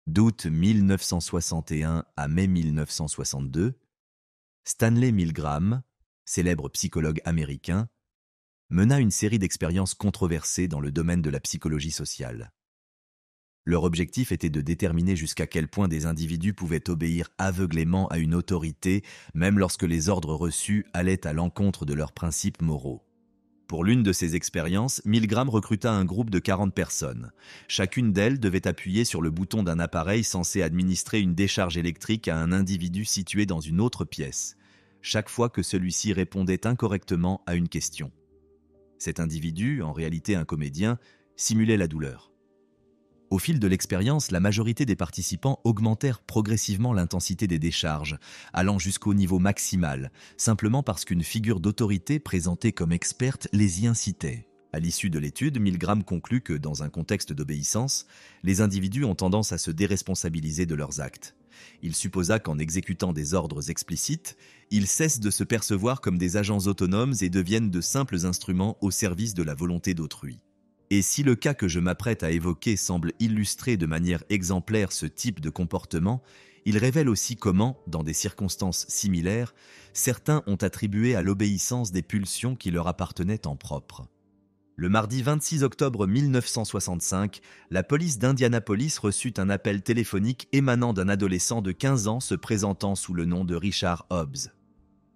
D'août 1961 à mai 1962, Stanley Milgram, célèbre psychologue américain, mena une série d'expériences controversées dans le domaine de la psychologie sociale. Leur objectif était de déterminer jusqu'à quel point des individus pouvaient obéir aveuglément à une autorité, même lorsque les ordres reçus allaient à l'encontre de leurs principes moraux. Pour l'une de ces expériences, Milgram recruta un groupe de 40 personnes. Chacune d'elles devait appuyer sur le bouton d'un appareil censé administrer une décharge électrique à un individu situé dans une autre pièce, chaque fois que celui-ci répondait incorrectement à une question. Cet individu, en réalité un comédien, simulait la douleur. Au fil de l'expérience, la majorité des participants augmentèrent progressivement l'intensité des décharges, allant jusqu'au niveau maximal, simplement parce qu'une figure d'autorité présentée comme experte les y incitait. À l'issue de l'étude, Milgram conclut que, dans un contexte d'obéissance, les individus ont tendance à se déresponsabiliser de leurs actes. Il supposa qu'en exécutant des ordres explicites, ils cessent de se percevoir comme des agents autonomes et deviennent de simples instruments au service de la volonté d'autrui. Et si le cas que je m'apprête à évoquer semble illustrer de manière exemplaire ce type de comportement, il révèle aussi comment, dans des circonstances similaires, certains ont attribué à l'obéissance des pulsions qui leur appartenaient en propre. Le mardi 26 octobre 1965, la police d'Indianapolis reçut un appel téléphonique émanant d'un adolescent de 15 ans se présentant sous le nom de Richard Hobbs.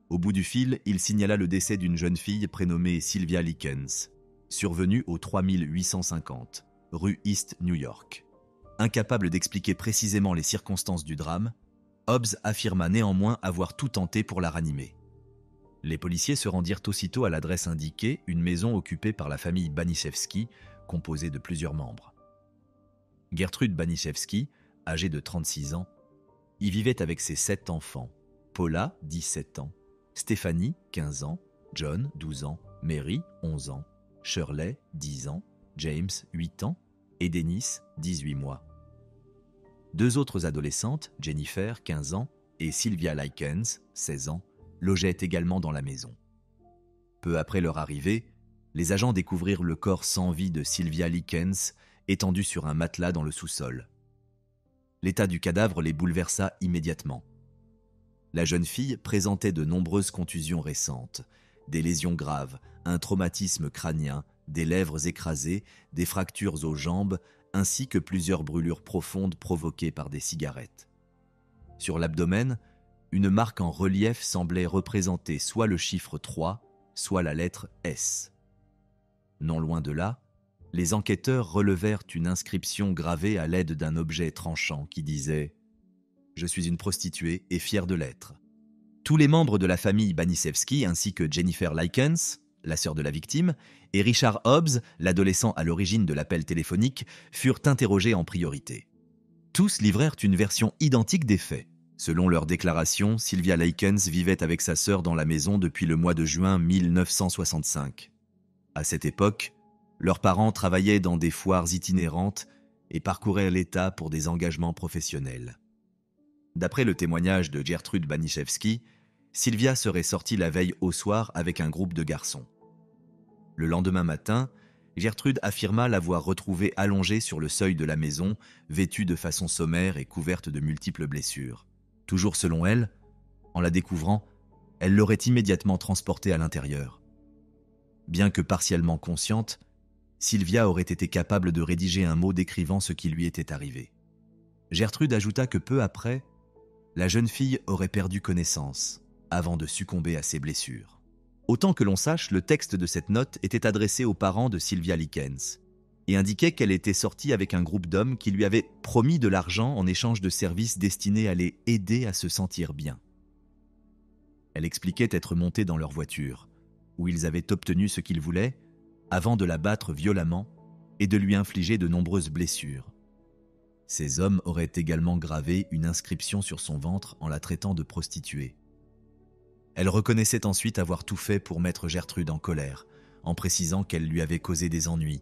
Au bout du fil, il signala le décès d'une jeune fille prénommée Sylvia Likens, survenue au 3850, rue East New York. Incapable d'expliquer précisément les circonstances du drame, Hobbs affirma néanmoins avoir tout tenté pour la ranimer. Les policiers se rendirent aussitôt à l'adresse indiquée, une maison occupée par la famille Baniszewski, composée de plusieurs membres. Gertrude Baniszewski, âgée de 36 ans, y vivait avec ses 7 enfants, Paula, 17 ans, Stéphanie, 15 ans, John, 12 ans, Mary, 11 ans, Shirley, 10 ans, James, 8 ans, et Dennis, 18 mois. 2 autres adolescentes, Jennifer, 15 ans, et Sylvia Likens, 16 ans, logeaient également dans la maison. Peu après leur arrivée, les agents découvrirent le corps sans vie de Sylvia Likens étendu sur un matelas dans le sous-sol. L'état du cadavre les bouleversa immédiatement. La jeune fille présentait de nombreuses contusions récentes, des lésions graves, un traumatisme crânien, des lèvres écrasées, des fractures aux jambes, ainsi que plusieurs brûlures profondes provoquées par des cigarettes. Sur l'abdomen, une marque en relief semblait représenter soit le chiffre 3, soit la lettre S. Non loin de là, les enquêteurs relevèrent une inscription gravée à l'aide d'un objet tranchant qui disait « Je suis une prostituée et fière de l'être ». Tous les membres de la famille Baniszewski, ainsi que Jennifer Likens, la sœur de la victime, et Richard Hobbs, l'adolescent à l'origine de l'appel téléphonique, furent interrogés en priorité. Tous livrèrent une version identique des faits. Selon leur déclaration, Sylvia Likens vivait avec sa sœur dans la maison depuis le mois de juin 1965. À cette époque, leurs parents travaillaient dans des foires itinérantes et parcouraient l'État pour des engagements professionnels. D'après le témoignage de Gertrude Baniszewski, Sylvia serait sortie la veille au soir avec un groupe de garçons. Le lendemain matin, Gertrude affirma l'avoir retrouvée allongée sur le seuil de la maison, vêtue de façon sommaire et couverte de multiples blessures. Toujours selon elle, en la découvrant, elle l'aurait immédiatement transportée à l'intérieur. Bien que partiellement consciente, Sylvia aurait été capable de rédiger un mot décrivant ce qui lui était arrivé. Gertrude ajouta que peu après, la jeune fille aurait perdu connaissance avant de succomber à ses blessures. Autant que l'on sache, le texte de cette note était adressé aux parents de Sylvia Likens et indiquait qu'elle était sortie avec un groupe d'hommes qui lui avaient promis de l'argent en échange de services destinés à les aider à se sentir bien. Elle expliquait être montée dans leur voiture, où ils avaient obtenu ce qu'ils voulaient, avant de la battre violemment et de lui infliger de nombreuses blessures. Ces hommes auraient également gravé une inscription sur son ventre en la traitant de prostituée. Elle reconnaissait ensuite avoir tout fait pour mettre Gertrude en colère, en précisant qu'elle lui avait causé des ennuis,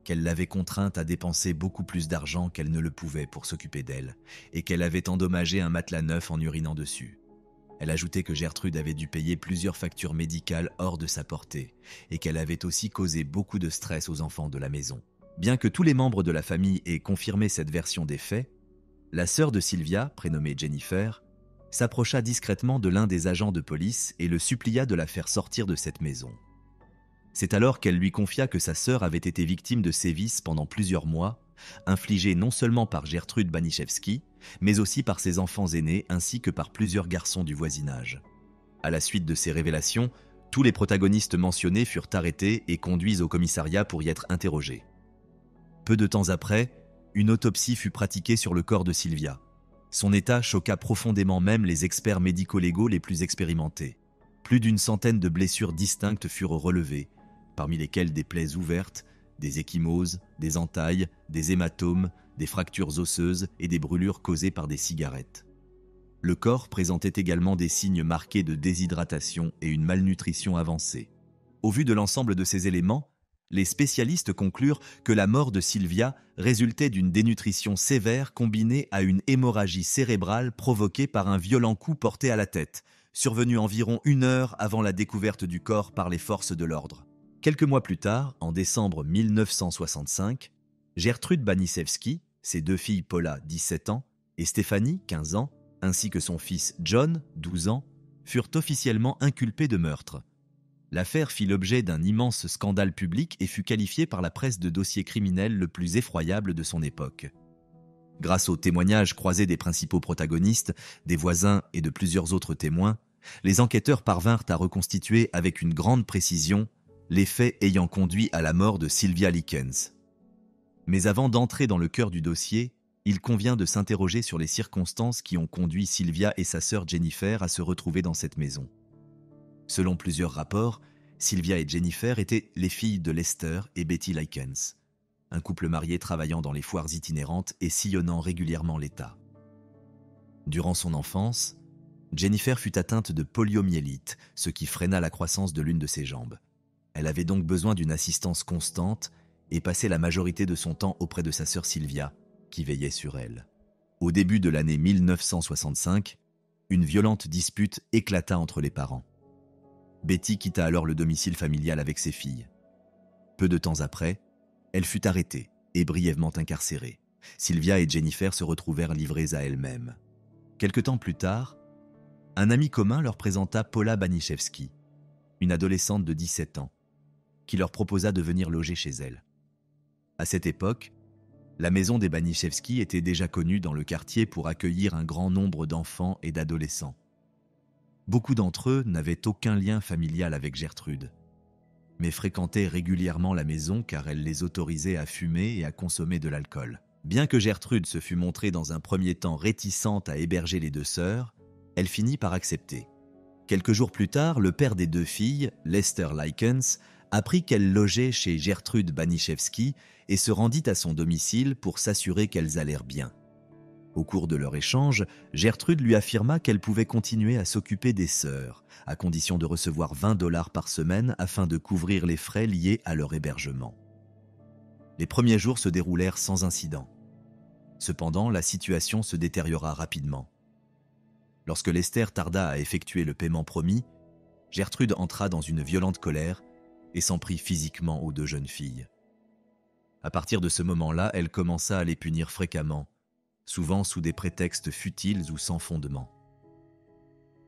qu'elle l'avait contrainte à dépenser beaucoup plus d'argent qu'elle ne le pouvait pour s'occuper d'elle, et qu'elle avait endommagé un matelas neuf en urinant dessus. Elle ajoutait que Gertrude avait dû payer plusieurs factures médicales hors de sa portée, et qu'elle avait aussi causé beaucoup de stress aux enfants de la maison. Bien que tous les membres de la famille aient confirmé cette version des faits, La sœur de Sylvia, prénommée Jennifer, s'approcha discrètement de l'un des agents de police et le supplia de la faire sortir de cette maison. C'est alors qu'elle lui confia que sa sœur avait été victime de sévices pendant plusieurs mois, infligés non seulement par Gertrude Baniszewski, mais aussi par ses enfants aînés ainsi que par plusieurs garçons du voisinage. À la suite de ces révélations, tous les protagonistes mentionnés furent arrêtés et conduits au commissariat pour y être interrogés. Peu de temps après, une autopsie fut pratiquée sur le corps de Sylvia. Son état choqua profondément même les experts médico-légaux les plus expérimentés. Plus d'une centaine de blessures distinctes furent relevées, parmi lesquelles des plaies ouvertes, des ecchymoses, des entailles, des hématomes, des fractures osseuses et des brûlures causées par des cigarettes. Le corps présentait également des signes marqués de déshydratation et une malnutrition avancée. Au vu de l'ensemble de ces éléments, les spécialistes conclurent que la mort de Sylvia résultait d'une dénutrition sévère combinée à une hémorragie cérébrale provoquée par un violent coup porté à la tête, survenu environ 1 heure avant la découverte du corps par les forces de l'ordre. Quelques mois plus tard, en décembre 1965, Gertrude Baniszewski, ses 2 filles Paula, 17 ans, et Stéphanie, 15 ans, ainsi que son fils John, 12 ans, furent officiellement inculpés de meurtre. L'affaire fit l'objet d'un immense scandale public et fut qualifiée par la presse de dossier criminel le plus effroyable de son époque. Grâce aux témoignages croisés des principaux protagonistes, des voisins et de plusieurs autres témoins, les enquêteurs parvinrent à reconstituer avec une grande précision les faits ayant conduit à la mort de Sylvia Likens. Mais avant d'entrer dans le cœur du dossier, il convient de s'interroger sur les circonstances qui ont conduit Sylvia et sa sœur Jennifer à se retrouver dans cette maison. Selon plusieurs rapports, Sylvia et Jennifer étaient les filles de Lester et Betty Likens, un couple marié travaillant dans les foires itinérantes et sillonnant régulièrement l'État. Durant son enfance, Jennifer fut atteinte de poliomyélite, ce qui freina la croissance de l'une de ses jambes. Elle avait donc besoin d'une assistance constante et passait la majorité de son temps auprès de sa sœur Sylvia, qui veillait sur elle. Au début de l'année 1965, une violente dispute éclata entre les parents. Betty quitta alors le domicile familial avec ses filles. Peu de temps après, elle fut arrêtée et brièvement incarcérée. Sylvia et Jennifer se retrouvèrent livrées à elles-mêmes. Quelque temps plus tard, un ami commun leur présenta Paula Baniszewski, une adolescente de 17 ans, qui leur proposa de venir loger chez elle. À cette époque, la maison des Baniszewski était déjà connue dans le quartier pour accueillir un grand nombre d'enfants et d'adolescents. Beaucoup d'entre eux n'avaient aucun lien familial avec Gertrude, mais fréquentaient régulièrement la maison car elle les autorisait à fumer et à consommer de l'alcool. Bien que Gertrude se fût montrée dans un premier temps réticente à héberger les 2 sœurs, elle finit par accepter. Quelques jours plus tard, le père des 2 filles, Lester Likens, apprit qu'elle logeait chez Gertrude Baniszewski et se rendit à son domicile pour s'assurer qu'elles allèrent bien. Au cours de leur échange, Gertrude lui affirma qu'elle pouvait continuer à s'occuper des sœurs, à condition de recevoir 20 $ par semaine afin de couvrir les frais liés à leur hébergement. Les premiers jours se déroulèrent sans incident. Cependant, la situation se détériora rapidement. Lorsque Lester tarda à effectuer le paiement promis, Gertrude entra dans une violente colère et s'en prit physiquement aux 2 jeunes filles. À partir de ce moment-là, elle commença à les punir fréquemment, souvent sous des prétextes futiles ou sans fondement.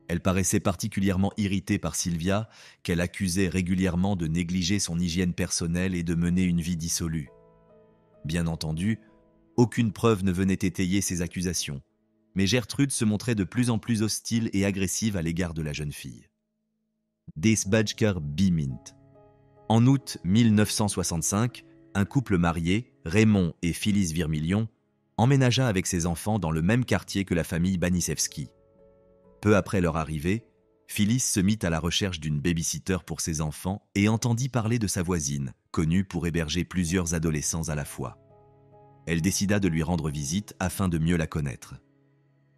Elle paraissait particulièrement irritée par Sylvia, qu'elle accusait régulièrement de négliger son hygiène personnelle et de mener une vie dissolue. Bien entendu, aucune preuve ne venait étayer ces accusations, mais Gertrude se montrait de plus en plus hostile et agressive à l'égard de la jeune fille. Des Badger Bimint. En août 1965, un couple marié, Raymond et Phyllis Vermillion, emménagea avec ses enfants dans le même quartier que la famille Baniszewski. Peu après leur arrivée, Phyllis se mit à la recherche d'une baby-sitter pour ses enfants et entendit parler de sa voisine, connue pour héberger plusieurs adolescents à la fois. Elle décida de lui rendre visite afin de mieux la connaître.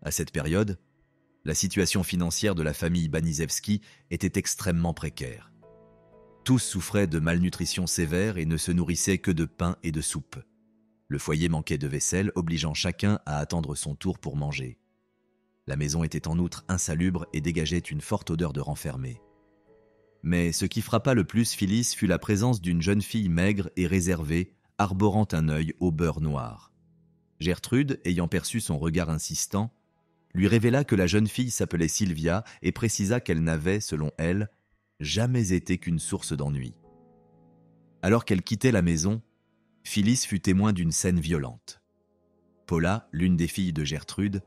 À cette période, la situation financière de la famille Baniszewski était extrêmement précaire. Tous souffraient de malnutrition sévère et ne se nourrissaient que de pain et de soupe. Le foyer manquait de vaisselle, obligeant chacun à attendre son tour pour manger. La maison était en outre insalubre et dégageait une forte odeur de renfermé. Mais ce qui frappa le plus Phyllis fut la présence d'une jeune fille maigre et réservée, arborant un œil au beurre noir. Gertrude, ayant perçu son regard insistant, lui révéla que la jeune fille s'appelait Sylvia et précisa qu'elle n'avait, selon elle, jamais été qu'une source d'ennui. Alors qu'elle quittait la maison, Phyllis fut témoin d'une scène violente. Paula, l'une des filles de Gertrude,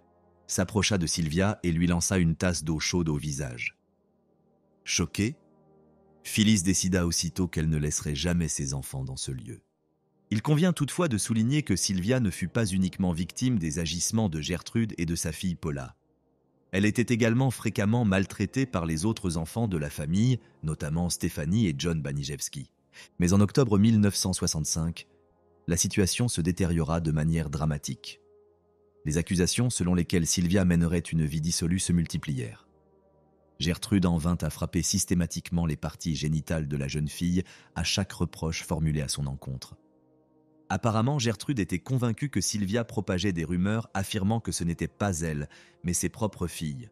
s'approcha de Sylvia et lui lança une tasse d'eau chaude au visage. Choquée, Phyllis décida aussitôt qu'elle ne laisserait jamais ses enfants dans ce lieu. Il convient toutefois de souligner que Sylvia ne fut pas uniquement victime des agissements de Gertrude et de sa fille Paula. Elle était également fréquemment maltraitée par les autres enfants de la famille, notamment Stéphanie et John Baniszewski. Mais en octobre 1965, la situation se détériora de manière dramatique. Les accusations selon lesquelles Sylvia mènerait une vie dissolue se multiplièrent. Gertrude en vint à frapper systématiquement les parties génitales de la jeune fille à chaque reproche formulé à son encontre. Apparemment, Gertrude était convaincue que Sylvia propageait des rumeurs affirmant que ce n'était pas elle, mais ses propres filles,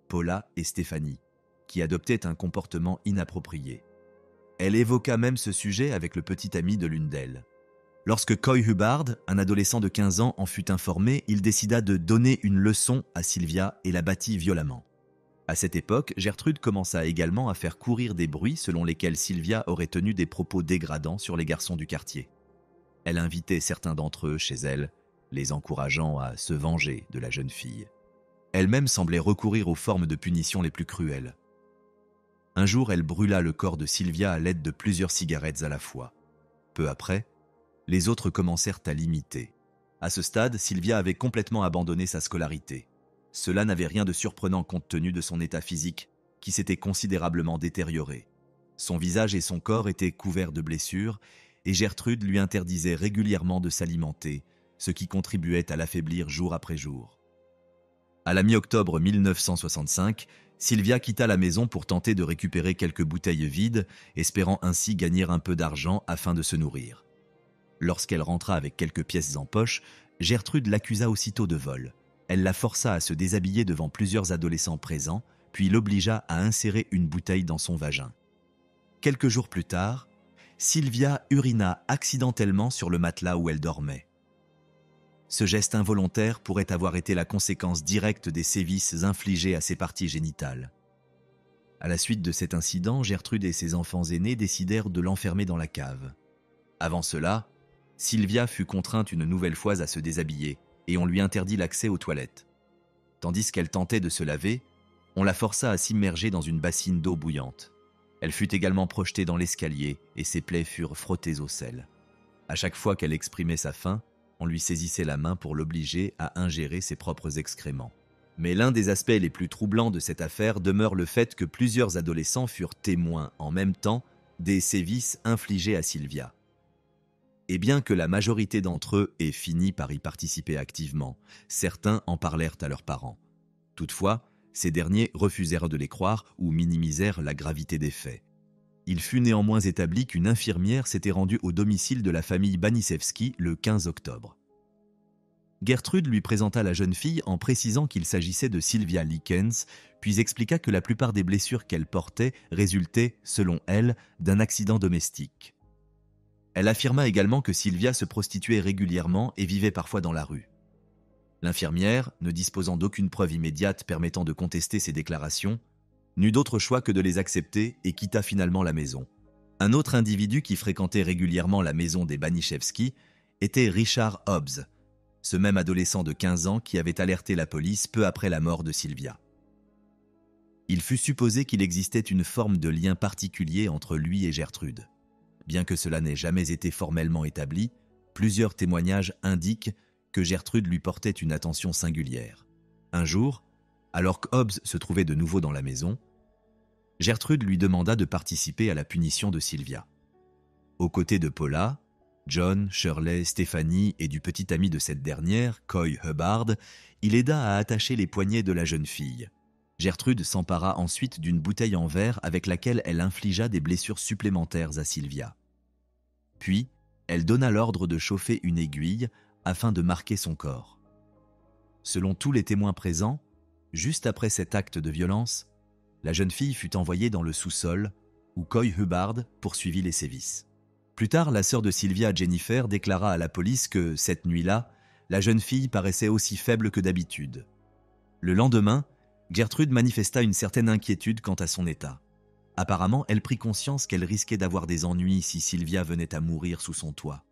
Paula et Stéphanie, qui adoptaient un comportement inapproprié. Elle évoqua même ce sujet avec le petit ami de l'une d'elles. Lorsque Coy Hubbard, un adolescent de 15 ans, en fut informé, il décida de donner une leçon à Sylvia et la battit violemment. À cette époque, Gertrude commença également à faire courir des bruits selon lesquels Sylvia aurait tenu des propos dégradants sur les garçons du quartier. Elle invitait certains d'entre eux chez elle, les encourageant à se venger de la jeune fille. Elle-même semblait recourir aux formes de punition les plus cruelles. Un jour, elle brûla le corps de Sylvia à l'aide de plusieurs cigarettes à la fois. Peu après, les autres commencèrent à l'imiter. À ce stade, Sylvia avait complètement abandonné sa scolarité. Cela n'avait rien de surprenant compte tenu de son état physique, qui s'était considérablement détérioré. Son visage et son corps étaient couverts de blessures, et Gertrude lui interdisait régulièrement de s'alimenter, ce qui contribuait à l'affaiblir jour après jour. À la mi-octobre 1965, Sylvia quitta la maison pour tenter de récupérer quelques bouteilles vides, espérant ainsi gagner un peu d'argent afin de se nourrir. Lorsqu'elle rentra avec quelques pièces en poche, Gertrude l'accusa aussitôt de vol. Elle la força à se déshabiller devant plusieurs adolescents présents, puis l'obligea à insérer une bouteille dans son vagin. Quelques jours plus tard, Sylvia urina accidentellement sur le matelas où elle dormait. Ce geste involontaire pourrait avoir été la conséquence directe des sévices infligés à ses parties génitales. À la suite de cet incident, Gertrude et ses enfants aînés décidèrent de l'enfermer dans la cave. Avant cela, Sylvia fut contrainte une nouvelle fois à se déshabiller et on lui interdit l'accès aux toilettes. Tandis qu'elle tentait de se laver, on la força à s'immerger dans une bassine d'eau bouillante. Elle fut également projetée dans l'escalier et ses plaies furent frottées au sel. À chaque fois qu'elle exprimait sa faim, on lui saisissait la main pour l'obliger à ingérer ses propres excréments. Mais l'un des aspects les plus troublants de cette affaire demeure le fait que plusieurs adolescents furent témoins en même temps des sévices infligés à Sylvia. Et bien que la majorité d'entre eux ait fini par y participer activement, certains en parlèrent à leurs parents. Toutefois, ces derniers refusèrent de les croire ou minimisèrent la gravité des faits. Il fut néanmoins établi qu'une infirmière s'était rendue au domicile de la famille Baniszewski le 15 octobre. Gertrude lui présenta la jeune fille en précisant qu'il s'agissait de Sylvia Likens, puis expliqua que la plupart des blessures qu'elle portait résultaient, selon elle, d'un accident domestique. Elle affirma également que Sylvia se prostituait régulièrement et vivait parfois dans la rue. L'infirmière, ne disposant d'aucune preuve immédiate permettant de contester ces déclarations, n'eut d'autre choix que de les accepter et quitta finalement la maison. Un autre individu qui fréquentait régulièrement la maison des Baniszewski était Richard Hobbs, ce même adolescent de 15 ans qui avait alerté la police peu après la mort de Sylvia. Il fut supposé qu'il existait une forme de lien particulier entre lui et Gertrude. Bien que cela n'ait jamais été formellement établi, plusieurs témoignages indiquent que Gertrude lui portait une attention singulière. Un jour, alors que Hobbs se trouvait de nouveau dans la maison, Gertrude lui demanda de participer à la punition de Sylvia. Aux côtés de Paula, John, Shirley, Stéphanie et du petit ami de cette dernière, Coy Hubbard, il aida à attacher les poignets de la jeune fille. Gertrude s'empara ensuite d'une bouteille en verre avec laquelle elle infligea des blessures supplémentaires à Sylvia. Puis, elle donna l'ordre de chauffer une aiguille afin de marquer son corps. Selon tous les témoins présents, juste après cet acte de violence, la jeune fille fut envoyée dans le sous-sol où Coy Hubbard poursuivit les sévices. Plus tard, la sœur de Sylvia, Jennifer, déclara à la police que, cette nuit-là, la jeune fille paraissait aussi faible que d'habitude. Le lendemain, Gertrude manifesta une certaine inquiétude quant à son état. Apparemment, elle prit conscience qu'elle risquait d'avoir des ennuis si Sylvia venait à mourir sous son toit.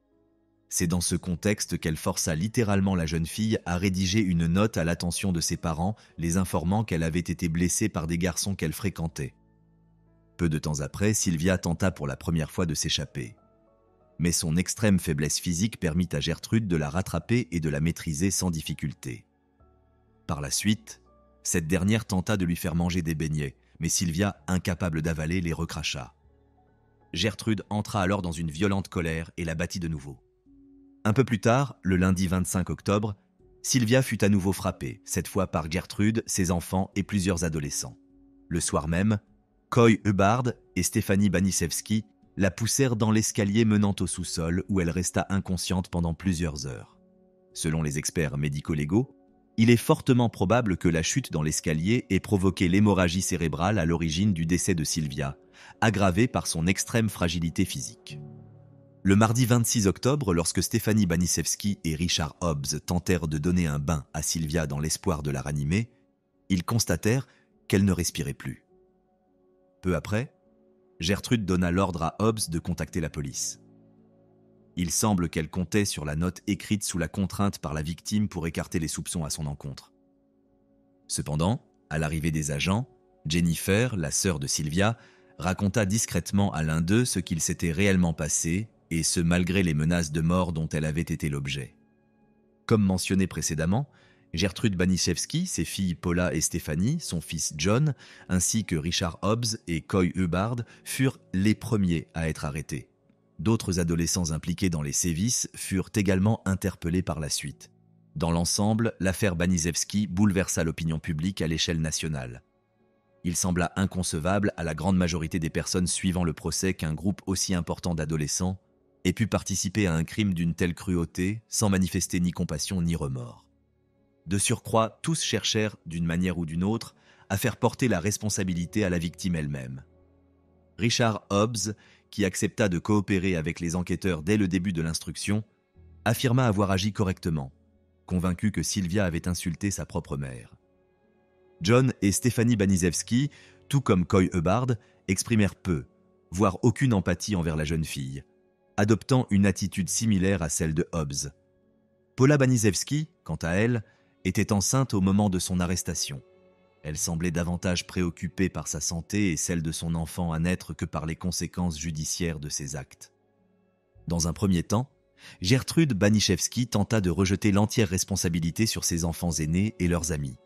C'est dans ce contexte qu'elle força littéralement la jeune fille à rédiger une note à l'attention de ses parents, les informant qu'elle avait été blessée par des garçons qu'elle fréquentait. Peu de temps après, Sylvia tenta pour la première fois de s'échapper. Mais son extrême faiblesse physique permit à Gertrude de la rattraper et de la maîtriser sans difficulté. Par la suite, cette dernière tenta de lui faire manger des beignets, mais Sylvia, incapable d'avaler, les recracha. Gertrude entra alors dans une violente colère et la battit de nouveau. Un peu plus tard, le lundi 25 octobre, Sylvia fut à nouveau frappée, cette fois par Gertrude, ses enfants et plusieurs adolescents. Le soir même, Coy Hubbard et Stéphanie Banisewski la poussèrent dans l'escalier menant au sous-sol où elle resta inconsciente pendant plusieurs heures. Selon les experts médico-légaux, il est fortement probable que la chute dans l'escalier ait provoqué l'hémorragie cérébrale à l'origine du décès de Sylvia, aggravée par son extrême fragilité physique. Le mardi 26 octobre, lorsque Stéphanie Banisewski et Richard Hobbs tentèrent de donner un bain à Sylvia dans l'espoir de la ranimer, ils constatèrent qu'elle ne respirait plus. Peu après, Gertrude donna l'ordre à Hobbs de contacter la police. Il semble qu'elle comptait sur la note écrite sous la contrainte par la victime pour écarter les soupçons à son encontre. Cependant, à l'arrivée des agents, Jennifer, la sœur de Sylvia, raconta discrètement à l'un d'eux ce qu'il s'était réellement passé, et ce malgré les menaces de mort dont elle avait été l'objet. Comme mentionné précédemment, Gertrude Banisewski, ses filles Paula et Stéphanie, son fils John, ainsi que Richard Hobbs et Coy Hubbard furent les premiers à être arrêtés. D'autres adolescents impliqués dans les sévices furent également interpellés par la suite. Dans l'ensemble, l'affaire Banisewski bouleversa l'opinion publique à l'échelle nationale. Il sembla inconcevable à la grande majorité des personnes suivant le procès qu'un groupe aussi important d'adolescents ait pu participer à un crime d'une telle cruauté sans manifester ni compassion ni remords. De surcroît, tous cherchèrent, d'une manière ou d'une autre, à faire porter la responsabilité à la victime elle-même. Richard Hobbs, qui accepta de coopérer avec les enquêteurs dès le début de l'instruction, affirma avoir agi correctement, convaincu que Sylvia avait insulté sa propre mère. John et Stéphanie Banisewski, tout comme Coy Hubbard, exprimèrent peu, voire aucune empathie envers la jeune fille, adoptant une attitude similaire à celle de Hobbs. Paula Banisewski, quant à elle, était enceinte au moment de son arrestation. Elle semblait davantage préoccupée par sa santé et celle de son enfant à naître que par les conséquences judiciaires de ses actes. Dans un premier temps, Gertrude Banisewski tenta de rejeter l'entière responsabilité sur ses enfants aînés et leurs amis.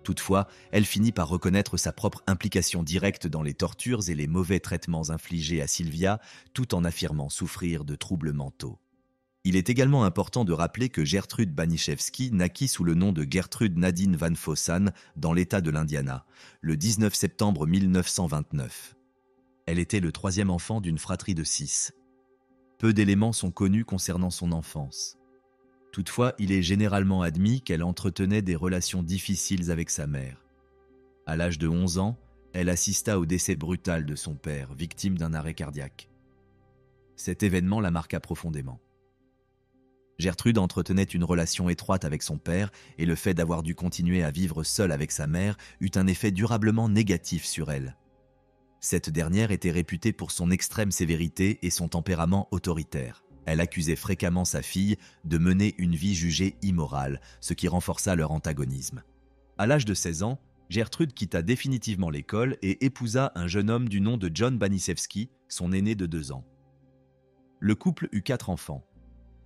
Toutefois, elle finit par reconnaître sa propre implication directe dans les tortures et les mauvais traitements infligés à Sylvia, tout en affirmant souffrir de troubles mentaux. Il est également important de rappeler que Gertrude Banisewski naquit sous le nom de Gertrude Nadine Van Fossan dans l'État de l'Indiana, le 19 septembre 1929. Elle était le troisième enfant d'une fratrie de 6. Peu d'éléments sont connus concernant son enfance. Toutefois, il est généralement admis qu'elle entretenait des relations difficiles avec sa mère. À l'âge de 11 ans, elle assista au décès brutal de son père, victime d'un arrêt cardiaque. Cet événement la marqua profondément. Gertrude entretenait une relation étroite avec son père et le fait d'avoir dû continuer à vivre seule avec sa mère eut un effet durablement négatif sur elle. Cette dernière était réputée pour son extrême sévérité et son tempérament autoritaire. Elle accusait fréquemment sa fille de mener une vie jugée immorale, ce qui renforça leur antagonisme. À l'âge de 16 ans, Gertrude quitta définitivement l'école et épousa un jeune homme du nom de John Banisewski, son aîné de 2 ans. Le couple eut 4 enfants.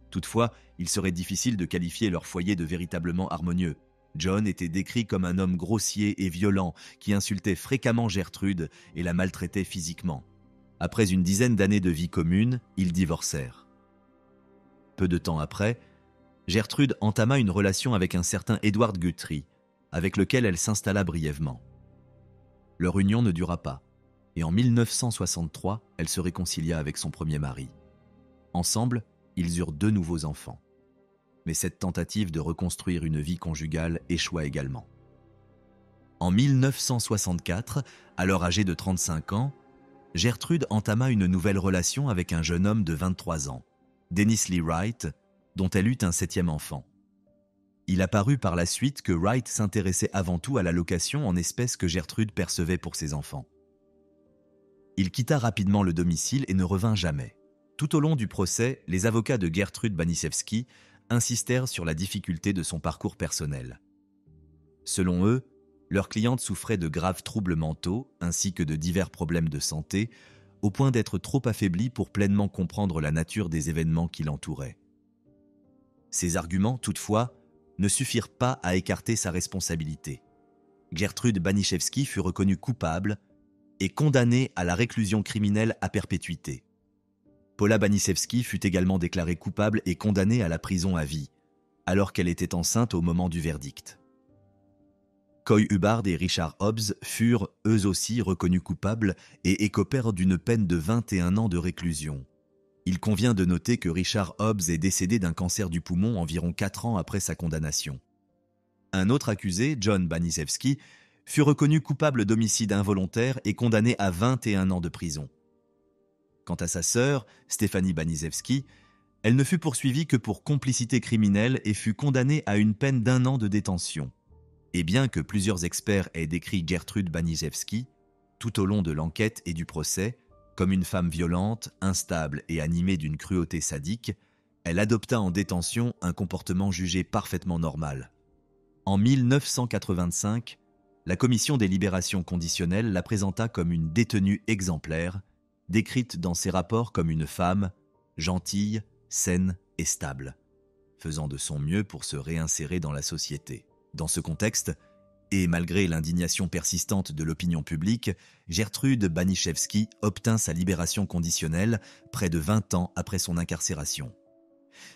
Toutefois, il serait difficile de qualifier leur foyer de véritablement harmonieux. John était décrit comme un homme grossier et violent qui insultait fréquemment Gertrude et la maltraitait physiquement. Après une dizaine d'années de vie commune, ils divorcèrent. Peu de temps après, Gertrude entama une relation avec un certain Edward Guthrie, avec lequel elle s'installa brièvement. Leur union ne dura pas, et en 1963, elle se réconcilia avec son premier mari. Ensemble, ils eurent 2 nouveaux enfants. Mais cette tentative de reconstruire une vie conjugale échoua également. En 1964, alors âgée de 35 ans, Gertrude entama une nouvelle relation avec un jeune homme de 23 ans, Dennis Lee Wright, dont elle eut un 7e enfant. Il apparut par la suite que Wright s'intéressait avant tout à l'allocation en espèces que Gertrude percevait pour ses enfants. Il quitta rapidement le domicile et ne revint jamais. Tout au long du procès, les avocats de Gertrude Baniszewski insistèrent sur la difficulté de son parcours personnel. Selon eux, leur cliente souffrait de graves troubles mentaux ainsi que de divers problèmes de santé, au point d'être trop affaiblie pour pleinement comprendre la nature des événements qui l'entouraient. Ces arguments, toutefois, ne suffirent pas à écarter sa responsabilité. Gertrude Baniszewski fut reconnue coupable et condamnée à la réclusion criminelle à perpétuité. Paula Baniszewski fut également déclarée coupable et condamnée à la prison à vie, alors qu'elle était enceinte au moment du verdict. Coy Hubbard et Richard Hobbs furent, eux aussi, reconnus coupables et écopèrent d'une peine de 21 ans de réclusion. Il convient de noter que Richard Hobbs est décédé d'un cancer du poumon environ 4 ans après sa condamnation. Un autre accusé, John Baniszewski, fut reconnu coupable d'homicide involontaire et condamné à 21 ans de prison. Quant à sa sœur, Stephanie Baniszewski, elle ne fut poursuivie que pour complicité criminelle et fut condamnée à une peine d'1 an de détention. Et bien que plusieurs experts aient décrit Gertrude Baniszewski, tout au long de l'enquête et du procès, comme une femme violente, instable et animée d'une cruauté sadique, elle adopta en détention un comportement jugé parfaitement normal. En 1985, la Commission des libérations conditionnelles la présenta comme une détenue exemplaire, décrite dans ses rapports comme une femme gentille, saine et stable, faisant de son mieux pour se réinsérer dans la société. Dans ce contexte, et malgré l'indignation persistante de l'opinion publique, Gertrude Baniszewski obtint sa libération conditionnelle près de 20 ans après son incarcération.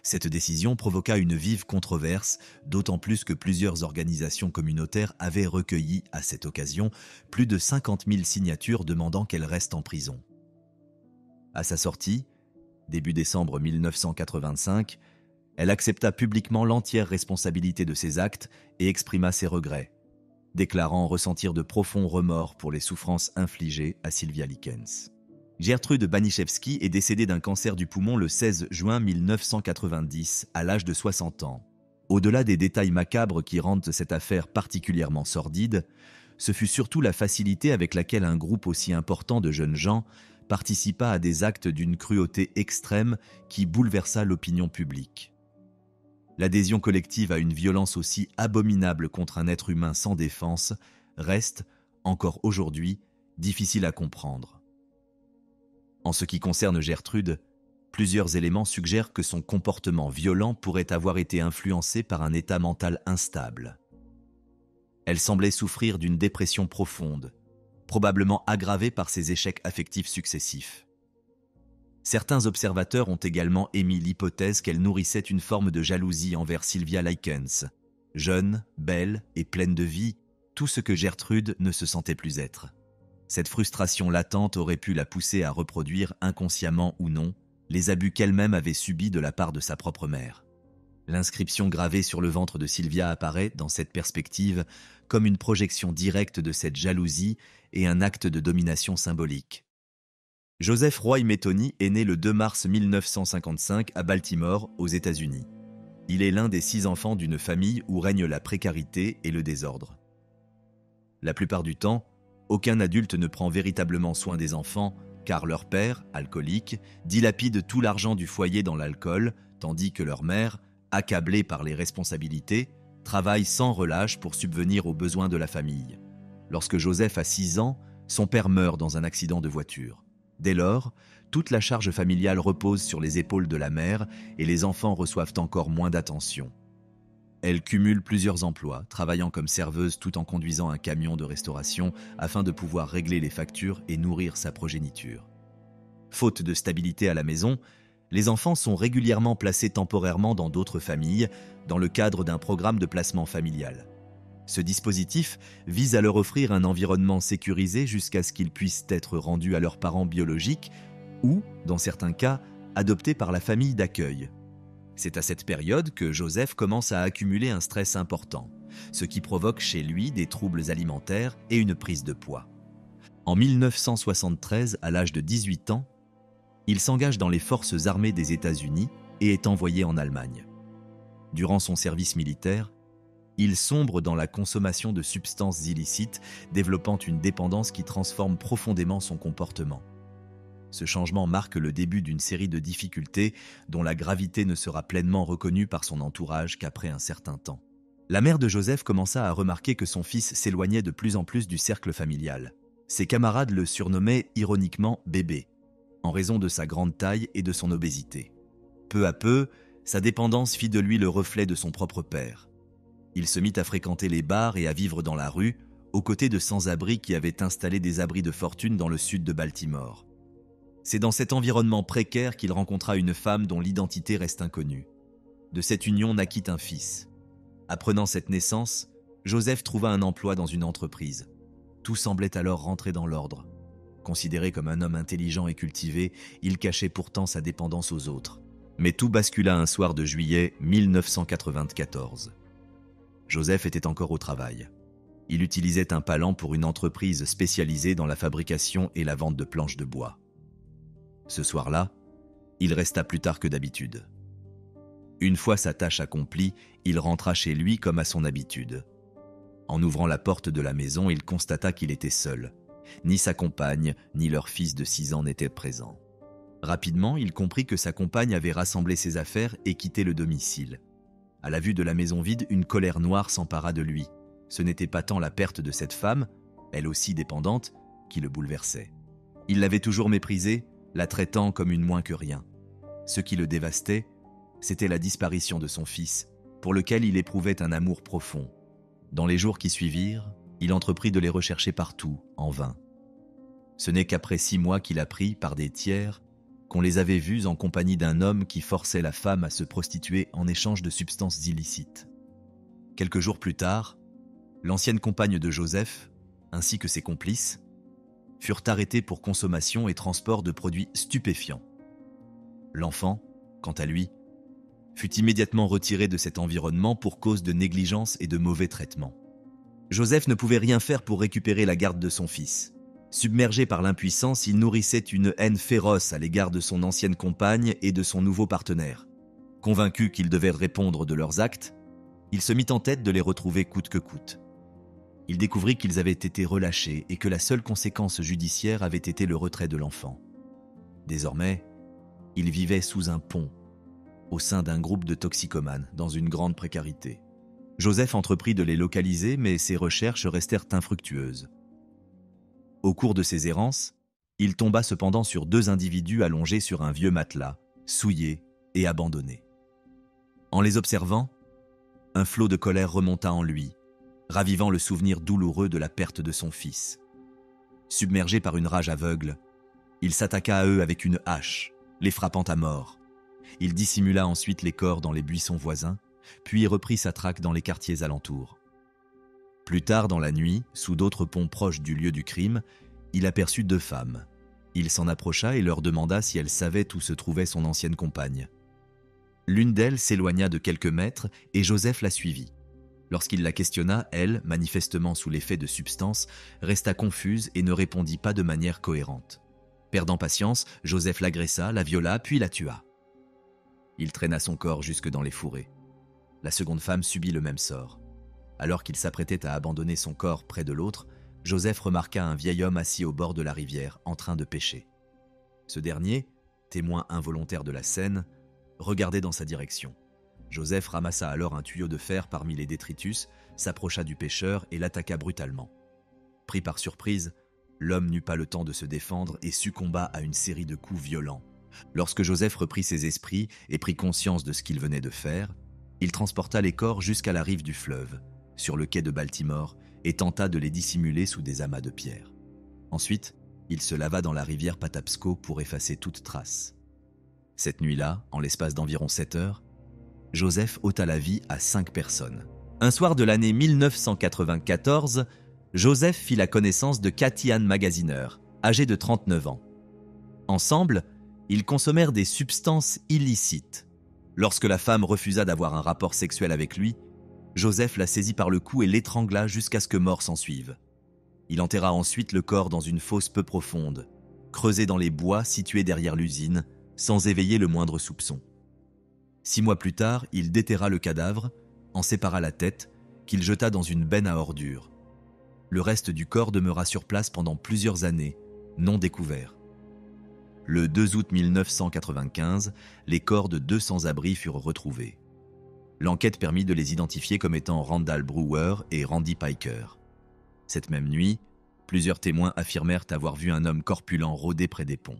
Cette décision provoqua une vive controverse, d'autant plus que plusieurs organisations communautaires avaient recueilli, à cette occasion, plus de 50 000 signatures demandant qu'elle reste en prison. À sa sortie, début décembre 1985, elle accepta publiquement l'entière responsabilité de ses actes et exprima ses regrets, déclarant ressentir de profonds remords pour les souffrances infligées à Sylvia Likens. Gertrude Baniszewski est décédée d'un cancer du poumon le 16 juin 1990, à l'âge de 60 ans. Au-delà des détails macabres qui rendent cette affaire particulièrement sordide, ce fut surtout la facilité avec laquelle un groupe aussi important de jeunes gens participa à des actes d'une cruauté extrême qui bouleversa l'opinion publique. L'adhésion collective à une violence aussi abominable contre un être humain sans défense reste, encore aujourd'hui, difficile à comprendre. En ce qui concerne Gertrude, plusieurs éléments suggèrent que son comportement violent pourrait avoir été influencé par un état mental instable. Elle semblait souffrir d'une dépression profonde, probablement aggravée par ses échecs affectifs successifs. Certains observateurs ont également émis l'hypothèse qu'elle nourrissait une forme de jalousie envers Sylvia Likens, jeune, belle et pleine de vie, tout ce que Gertrude ne se sentait plus être. Cette frustration latente aurait pu la pousser à reproduire, inconsciemment ou non, les abus qu'elle-même avait subis de la part de sa propre mère. L'inscription gravée sur le ventre de Sylvia apparaît, dans cette perspective, comme une projection directe de cette jalousie et un acte de domination symbolique. Joseph Roy Métoni est né le 2 mars 1955 à Baltimore, aux États-Unis. Il est l'un des 6 enfants d'une famille où règne la précarité et le désordre. La plupart du temps, aucun adulte ne prend véritablement soin des enfants, car leur père, alcoolique, dilapide tout l'argent du foyer dans l'alcool, tandis que leur mère, accablée par les responsabilités, travaille sans relâche pour subvenir aux besoins de la famille. Lorsque Joseph a 6 ans, son père meurt dans un accident de voiture. Dès lors, toute la charge familiale repose sur les épaules de la mère et les enfants reçoivent encore moins d'attention. Elle cumule plusieurs emplois, travaillant comme serveuse tout en conduisant un camion de restauration afin de pouvoir régler les factures et nourrir sa progéniture. Faute de stabilité à la maison, les enfants sont régulièrement placés temporairement dans d'autres familles dans le cadre d'un programme de placement familial. Ce dispositif vise à leur offrir un environnement sécurisé jusqu'à ce qu'ils puissent être rendus à leurs parents biologiques ou, dans certains cas, adoptés par la famille d'accueil. C'est à cette période que Joseph commence à accumuler un stress important, ce qui provoque chez lui des troubles alimentaires et une prise de poids. En 1973, à l'âge de 18 ans, il s'engage dans les forces armées des États-Unis et est envoyé en Allemagne. Durant son service militaire, Il sombre dans la consommation de substances illicites, développant une dépendance qui transforme profondément son comportement. Ce changement marque le début d'une série de difficultés dont la gravité ne sera pleinement reconnue par son entourage qu'après un certain temps. La mère de Joseph commença à remarquer que son fils s'éloignait de plus en plus du cercle familial. Ses camarades le surnommaient ironiquement « bébé », en raison de sa grande taille et de son obésité. Peu à peu, sa dépendance fit de lui le reflet de son propre père. Il se mit à fréquenter les bars et à vivre dans la rue, aux côtés de sans-abri qui avaient installé des abris de fortune dans le sud de Baltimore. C'est dans cet environnement précaire qu'il rencontra une femme dont l'identité reste inconnue. De cette union naquit un fils. Apprenant cette naissance, Joseph trouva un emploi dans une entreprise. Tout semblait alors rentrer dans l'ordre. Considéré comme un homme intelligent et cultivé, il cachait pourtant sa dépendance aux autres. Mais tout bascula un soir de juillet 1994. Joseph était encore au travail. Il utilisait un palan pour une entreprise spécialisée dans la fabrication et la vente de planches de bois. Ce soir-là, il resta plus tard que d'habitude. Une fois sa tâche accomplie, il rentra chez lui comme à son habitude. En ouvrant la porte de la maison, il constata qu'il était seul. Ni sa compagne, ni leur fils de 6 ans n'étaient présents. Rapidement, il comprit que sa compagne avait rassemblé ses affaires et quitté le domicile. À la vue de la maison vide, une colère noire s'empara de lui. Ce n'était pas tant la perte de cette femme, elle aussi dépendante, qui le bouleversait. Il l'avait toujours méprisée, la traitant comme une moins que rien. Ce qui le dévastait, c'était la disparition de son fils, pour lequel il éprouvait un amour profond. Dans les jours qui suivirent, il entreprit de les rechercher partout, en vain. Ce n'est qu'après 6 mois qu'il apprit, par des tiers, qu'on les avait vus en compagnie d'un homme qui forçait la femme à se prostituer en échange de substances illicites. Quelques jours plus tard, l'ancienne compagne de Joseph, ainsi que ses complices, furent arrêtés pour consommation et transport de produits stupéfiants. L'enfant, quant à lui, fut immédiatement retiré de cet environnement pour cause de négligence et de mauvais traitements. Joseph ne pouvait rien faire pour récupérer la garde de son fils. Submergé par l'impuissance, il nourrissait une haine féroce à l'égard de son ancienne compagne et de son nouveau partenaire. Convaincu qu'il devait répondre de leurs actes, il se mit en tête de les retrouver coûte que coûte. Il découvrit qu'ils avaient été relâchés et que la seule conséquence judiciaire avait été le retrait de l'enfant. Désormais, il vivait sous un pont, au sein d'un groupe de toxicomanes, dans une grande précarité. Joseph entreprit de les localiser, mais ses recherches restèrent infructueuses. Au cours de ses errances, il tomba cependant sur 2 individus allongés sur un vieux matelas, souillés et abandonnés. En les observant, un flot de colère remonta en lui, ravivant le souvenir douloureux de la perte de son fils. Submergé par une rage aveugle, il s'attaqua à eux avec une hache, les frappant à mort. Il dissimula ensuite les corps dans les buissons voisins, puis reprit sa traque dans les quartiers alentours. Plus tard dans la nuit, sous d'autres ponts proches du lieu du crime, il aperçut 2 femmes. Il s'en approcha et leur demanda si elles savaient où se trouvait son ancienne compagne. L'une d'elles s'éloigna de quelques mètres et Joseph la suivit. Lorsqu'il la questionna, elle, manifestement sous l'effet de substances, resta confuse et ne répondit pas de manière cohérente. Perdant patience, Joseph l'agressa, la viola, puis la tua. Il traîna son corps jusque dans les fourrés. La seconde femme subit le même sort. Alors qu'il s'apprêtait à abandonner son corps près de l'autre, Joseph remarqua un vieil homme assis au bord de la rivière, en train de pêcher. Ce dernier, témoin involontaire de la scène, regardait dans sa direction. Joseph ramassa alors un tuyau de fer parmi les détritus, s'approcha du pêcheur et l'attaqua brutalement. Pris par surprise, l'homme n'eut pas le temps de se défendre et succomba à une série de coups violents. Lorsque Joseph reprit ses esprits et prit conscience de ce qu'il venait de faire, il transporta les corps jusqu'à la rive du fleuve, sur le quai de Baltimore, et tenta de les dissimuler sous des amas de pierres. Ensuite, il se lava dans la rivière Patapsco pour effacer toute trace. Cette nuit-là, en l'espace d'environ 7 heures, Joseph ôta la vie à 5 personnes. Un soir de l'année 1994, Joseph fit la connaissance de Cathy Ann Magaziner, âgée de 39 ans. Ensemble, ils consommèrent des substances illicites. Lorsque la femme refusa d'avoir un rapport sexuel avec lui, Joseph la saisit par le cou et l'étrangla jusqu'à ce que mort s'ensuive. Il enterra ensuite le corps dans une fosse peu profonde, creusée dans les bois situés derrière l'usine, sans éveiller le moindre soupçon. 6 mois plus tard, il déterra le cadavre, en sépara la tête qu'il jeta dans une benne à ordures. Le reste du corps demeura sur place pendant plusieurs années, non découvert. Le 2 août 1995, les corps de 2 sans-abri furent retrouvés. L'enquête permit de les identifier comme étant Randall Brewer et Randy Piker. Cette même nuit, plusieurs témoins affirmèrent avoir vu un homme corpulent rôder près des ponts.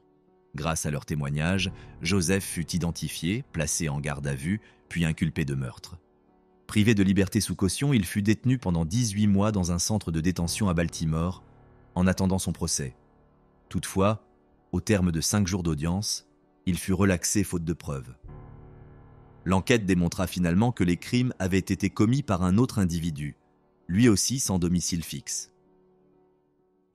Grâce à leur témoignage, Joseph fut identifié, placé en garde à vue, puis inculpé de meurtre. Privé de liberté sous caution, il fut détenu pendant 18 mois dans un centre de détention à Baltimore, en attendant son procès. Toutefois, au terme de 5 jours d'audience, il fut relaxé faute de preuves. L'enquête démontra finalement que les crimes avaient été commis par un autre individu, lui aussi sans domicile fixe.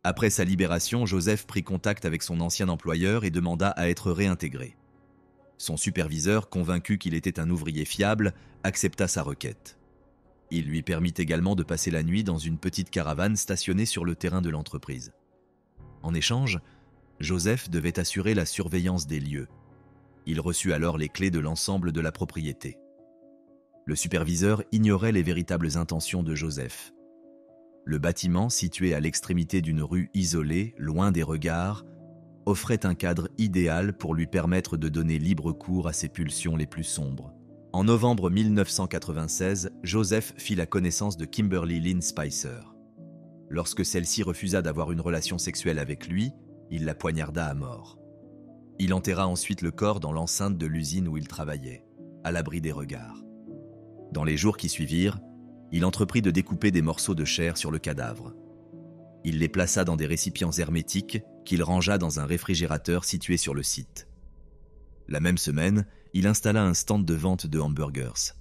Après sa libération, Joseph prit contact avec son ancien employeur et demanda à être réintégré. Son superviseur, convaincu qu'il était un ouvrier fiable, accepta sa requête. Il lui permit également de passer la nuit dans une petite caravane stationnée sur le terrain de l'entreprise. En échange, Joseph devait assurer la surveillance des lieux. Il reçut alors les clés de l'ensemble de la propriété. Le superviseur ignorait les véritables intentions de Joseph. Le bâtiment, situé à l'extrémité d'une rue isolée, loin des regards, offrait un cadre idéal pour lui permettre de donner libre cours à ses pulsions les plus sombres. En novembre 1996, Joseph fit la connaissance de Kimberly Lynn Spicer. Lorsque celle-ci refusa d'avoir une relation sexuelle avec lui, il la poignarda à mort. Il enterra ensuite le corps dans l'enceinte de l'usine où il travaillait, à l'abri des regards. Dans les jours qui suivirent, il entreprit de découper des morceaux de chair sur le cadavre. Il les plaça dans des récipients hermétiques qu'il rangea dans un réfrigérateur situé sur le site. La même semaine, il installa un stand de vente de hamburgers.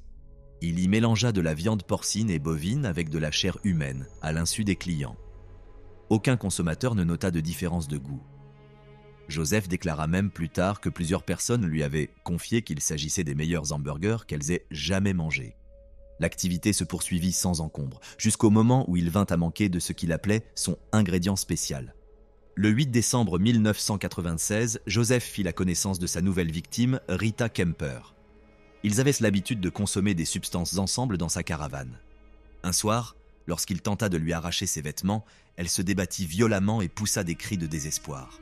Il y mélangea de la viande porcine et bovine avec de la chair humaine, à l'insu des clients. Aucun consommateur ne nota de différence de goût. Joseph déclara même plus tard que plusieurs personnes lui avaient confié qu'il s'agissait des meilleurs hamburgers qu'elles aient jamais mangés. L'activité se poursuivit sans encombre, jusqu'au moment où il vint à manquer de ce qu'il appelait son ingrédient spécial. Le 8 décembre 1996, Joseph fit la connaissance de sa nouvelle victime, Rita Kemper. Ils avaient l'habitude de consommer des substances ensemble dans sa caravane. Un soir, lorsqu'il tenta de lui arracher ses vêtements, elle se débattit violemment et poussa des cris de désespoir.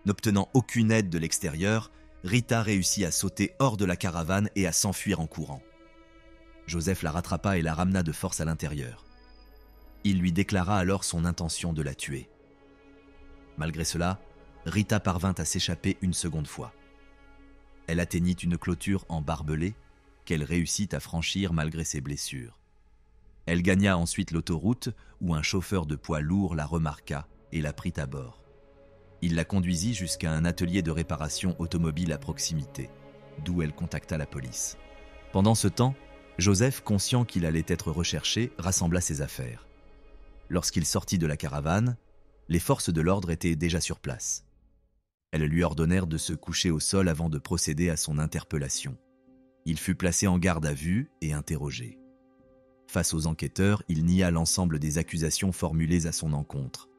N'obtenant aucune aide de l'extérieur, Rita réussit à sauter hors de la caravane et à s'enfuir en courant. Joseph la rattrapa et la ramena de force à l'intérieur. Il lui déclara alors son intention de la tuer. Malgré cela, Rita parvint à s'échapper une seconde fois. Elle atteignit une clôture en barbelé qu'elle réussit à franchir malgré ses blessures. Elle gagna ensuite l'autoroute où un chauffeur de poids lourd la remarqua et la prit à bord. Il la conduisit jusqu'à un atelier de réparation automobile à proximité, d'où elle contacta la police. Pendant ce temps, Joseph, conscient qu'il allait être recherché, rassembla ses affaires. Lorsqu'il sortit de la caravane, les forces de l'ordre étaient déjà sur place. Elles lui ordonnèrent de se coucher au sol avant de procéder à son interpellation. Il fut placé en garde à vue et interrogé. Face aux enquêteurs, il nia l'ensemble des accusations formulées à son encontre.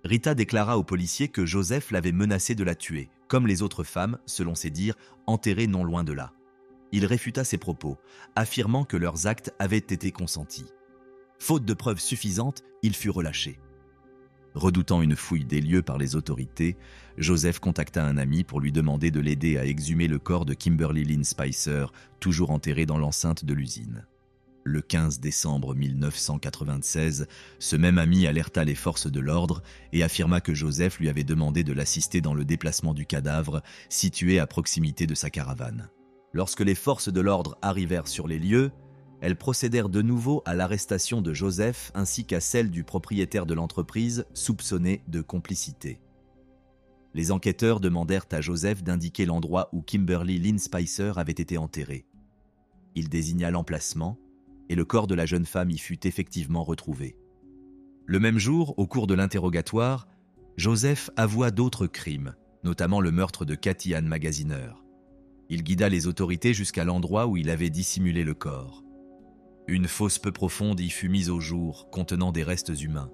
Rita déclara aux policiers que Joseph l'avait menacé de la tuer, comme les autres femmes, selon ses dires, enterrées non loin de là. Il réfuta ces propos, affirmant que leurs actes avaient été consentis. Faute de preuves suffisantes, il fut relâché. Redoutant une fouille des lieux par les autorités, Joseph contacta un ami pour lui demander de l'aider à exhumer le corps de Kimberly Lynn Spicer, toujours enterré dans l'enceinte de l'usine. Le 15 décembre 1996, ce même ami alerta les forces de l'ordre et affirma que Joseph lui avait demandé de l'assister dans le déplacement du cadavre, situé à proximité de sa caravane. Lorsque les forces de l'ordre arrivèrent sur les lieux, elles procédèrent de nouveau à l'arrestation de Joseph ainsi qu'à celle du propriétaire de l'entreprise, soupçonné de complicité. Les enquêteurs demandèrent à Joseph d'indiquer l'endroit où Kimberly Lynn Spicer avait été enterrée. Il désigna l'emplacement et le corps de la jeune femme y fut effectivement retrouvé. Le même jour, au cours de l'interrogatoire, Joseph avoua d'autres crimes, notamment le meurtre de Cathy Ann Magaziner. Il guida les autorités jusqu'à l'endroit où il avait dissimulé le corps. Une fosse peu profonde y fut mise au jour, contenant des restes humains.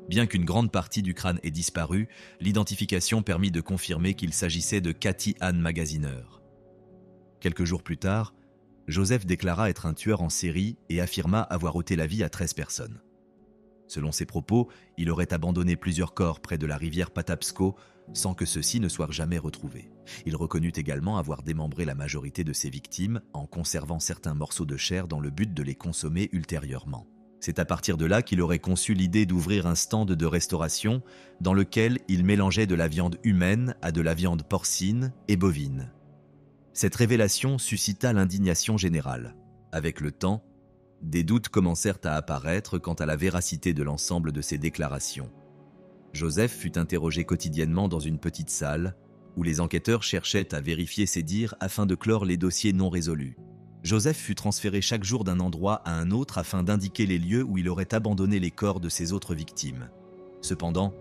Bien qu'une grande partie du crâne ait disparu, l'identification permit de confirmer qu'il s'agissait de Cathy Ann Magaziner. Quelques jours plus tard, Joseph déclara être un tueur en série et affirma avoir ôté la vie à 13 personnes. Selon ses propos, il aurait abandonné plusieurs corps près de la rivière Patapsco sans que ceux-ci ne soient jamais retrouvés. Il reconnut également avoir démembré la majorité de ses victimes en conservant certains morceaux de chair dans le but de les consommer ultérieurement. C'est à partir de là qu'il aurait conçu l'idée d'ouvrir un stand de restauration dans lequel il mélangeait de la viande humaine à de la viande porcine et bovine. Cette révélation suscita l'indignation générale. Avec le temps, des doutes commencèrent à apparaître quant à la véracité de l'ensemble de ces déclarations. Joseph fut interrogé quotidiennement dans une petite salle où les enquêteurs cherchaient à vérifier ses dires afin de clore les dossiers non résolus. Joseph fut transféré chaque jour d'un endroit à un autre afin d'indiquer les lieux où il aurait abandonné les corps de ses autres victimes. Cependant,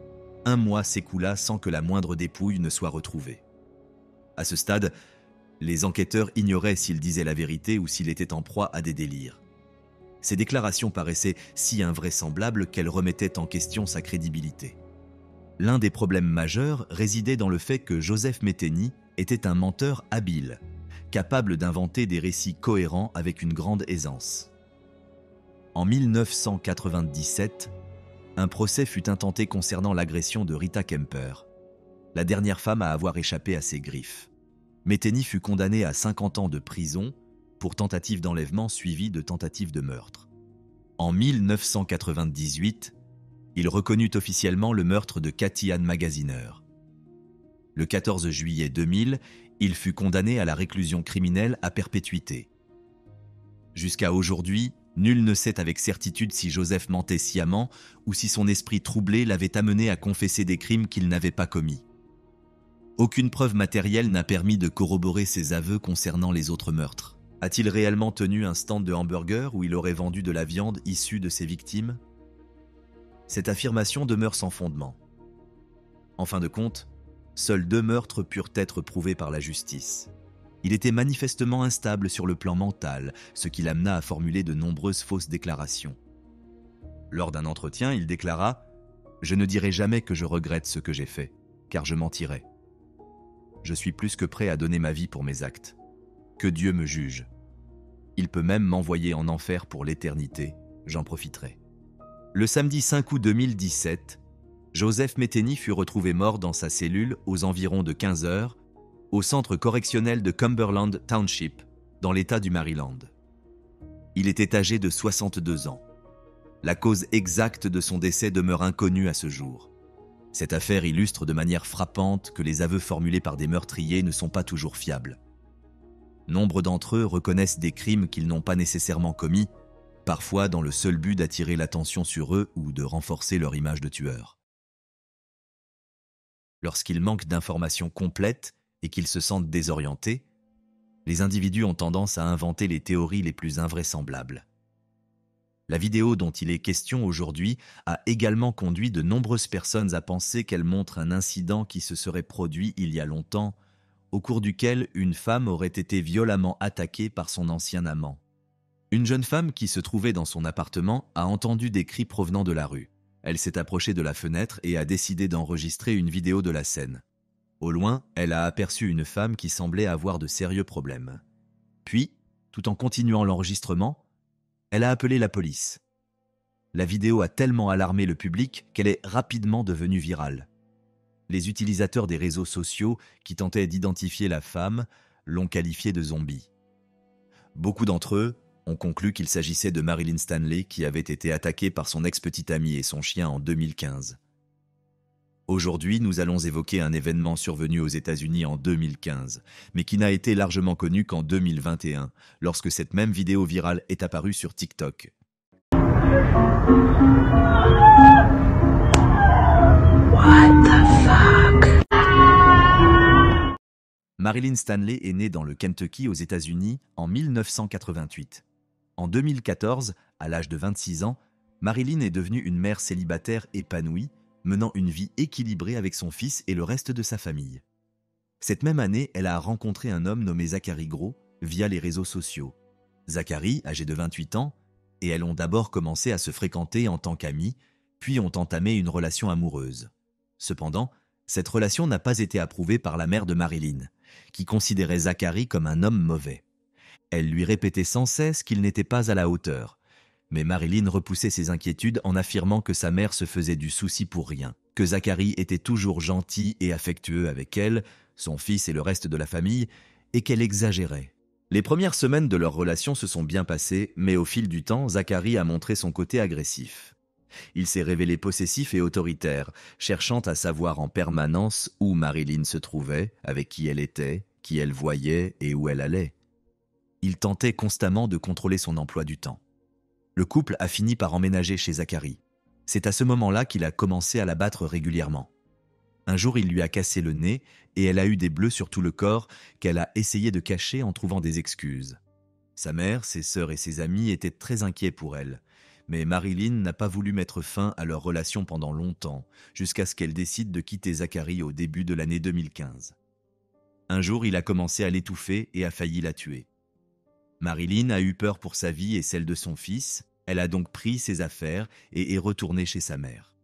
1 mois s'écoula sans que la moindre dépouille ne soit retrouvée. À ce stade, les enquêteurs ignoraient s'il disait la vérité ou s'il était en proie à des délires. Ces déclarations paraissaient si invraisemblables qu'elles remettaient en question sa crédibilité. L'un des problèmes majeurs résidait dans le fait que Joseph Metheny était un menteur habile, capable d'inventer des récits cohérents avec une grande aisance. En 1997, un procès fut intenté concernant l'agression de Rita Kemper, la dernière femme à avoir échappé à ses griffes. Metheny fut condamné à 50 ans de prison pour tentative d'enlèvement suivie de tentative de meurtre. En 1998, il reconnut officiellement le meurtre de Cathy Ann Magaziner. Le 14 juillet 2000, il fut condamné à la réclusion criminelle à perpétuité. Jusqu'à aujourd'hui, nul ne sait avec certitude si Joseph mentait sciemment ou si son esprit troublé l'avait amené à confesser des crimes qu'il n'avait pas commis. Aucune preuve matérielle n'a permis de corroborer ses aveux concernant les autres meurtres. A-t-il réellement tenu un stand de hamburgers où il aurait vendu de la viande issue de ses victimes ? Cette affirmation demeure sans fondement. En fin de compte, seuls 2 meurtres purent être prouvés par la justice. Il était manifestement instable sur le plan mental, ce qui l'amena à formuler de nombreuses fausses déclarations. Lors d'un entretien, il déclara « Je ne dirai jamais que je regrette ce que j'ai fait, car je mentirais. Je suis plus que prêt à donner ma vie pour mes actes. Que Dieu me juge. Il peut même m'envoyer en enfer pour l'éternité, j'en profiterai. » Le samedi 5 août 2017, Joseph Metheny fut retrouvé mort dans sa cellule aux environs de 15 heures au centre correctionnel de Cumberland Township, dans l'État du Maryland. Il était âgé de 62 ans. La cause exacte de son décès demeure inconnue à ce jour. Cette affaire illustre de manière frappante que les aveux formulés par des meurtriers ne sont pas toujours fiables. Nombre d'entre eux reconnaissent des crimes qu'ils n'ont pas nécessairement commis, parfois dans le seul but d'attirer l'attention sur eux ou de renforcer leur image de tueur. Lorsqu'ils manquent d'informations complètes et qu'ils se sentent désorientés, les individus ont tendance à inventer les théories les plus invraisemblables. La vidéo dont il est question aujourd'hui a également conduit de nombreuses personnes à penser qu'elle montre un incident qui se serait produit il y a longtemps, au cours duquel une femme aurait été violemment attaquée par son ancien amant. Une jeune femme qui se trouvait dans son appartement a entendu des cris provenant de la rue. Elle s'est approchée de la fenêtre et a décidé d'enregistrer une vidéo de la scène. Au loin, elle a aperçu une femme qui semblait avoir de sérieux problèmes. Puis, tout en continuant l'enregistrement, elle a appelé la police. La vidéo a tellement alarmé le public qu'elle est rapidement devenue virale. Les utilisateurs des réseaux sociaux qui tentaient d'identifier la femme l'ont qualifiée de zombie. Beaucoup d'entre eux ont conclu qu'il s'agissait de Marilyn Stanley qui avait été attaquée par son ex-petite amie et son chien en 2015. Aujourd'hui, nous allons évoquer un événement survenu aux États-Unis en 2015, mais qui n'a été largement connu qu'en 2021, lorsque cette même vidéo virale est apparue sur TikTok. What the fuck? Marilyn Stanley est née dans le Kentucky aux États-Unis en 1988. En 2014, à l'âge de 26 ans, Marilyn est devenue une mère célibataire épanouie, menant une vie équilibrée avec son fils et le reste de sa famille. Cette même année, elle a rencontré un homme nommé Zachary Gros via les réseaux sociaux. Zachary, âgé de 28 ans, et elle ont d'abord commencé à se fréquenter en tant qu'amis, puis ont entamé une relation amoureuse. Cependant, cette relation n'a pas été approuvée par la mère de Marilyn, qui considérait Zachary comme un homme mauvais. Elle lui répétait sans cesse qu'il n'était pas à la hauteur. Mais Marilyn repoussait ses inquiétudes en affirmant que sa mère se faisait du souci pour rien, que Zacharie était toujours gentil et affectueux avec elle, son fils et le reste de la famille, et qu'elle exagérait. Les premières semaines de leur relation se sont bien passées, mais au fil du temps, Zacharie a montré son côté agressif. Il s'est révélé possessif et autoritaire, cherchant à savoir en permanence où Marilyn se trouvait, avec qui elle était, qui elle voyait et où elle allait. Il tentait constamment de contrôler son emploi du temps. Le couple a fini par emménager chez Zacharie. C'est à ce moment-là qu'il a commencé à la battre régulièrement. Un jour, il lui a cassé le nez et elle a eu des bleus sur tout le corps qu'elle a essayé de cacher en trouvant des excuses. Sa mère, ses sœurs et ses amis étaient très inquiets pour elle. Mais Marilyn n'a pas voulu mettre fin à leur relation pendant longtemps, jusqu'à ce qu'elle décide de quitter Zacharie au début de l'année 2015. Un jour, il a commencé à l'étouffer et a failli la tuer. Marilyn a eu peur pour sa vie et celle de son fils, elle a donc pris ses affaires et est retournée chez sa mère.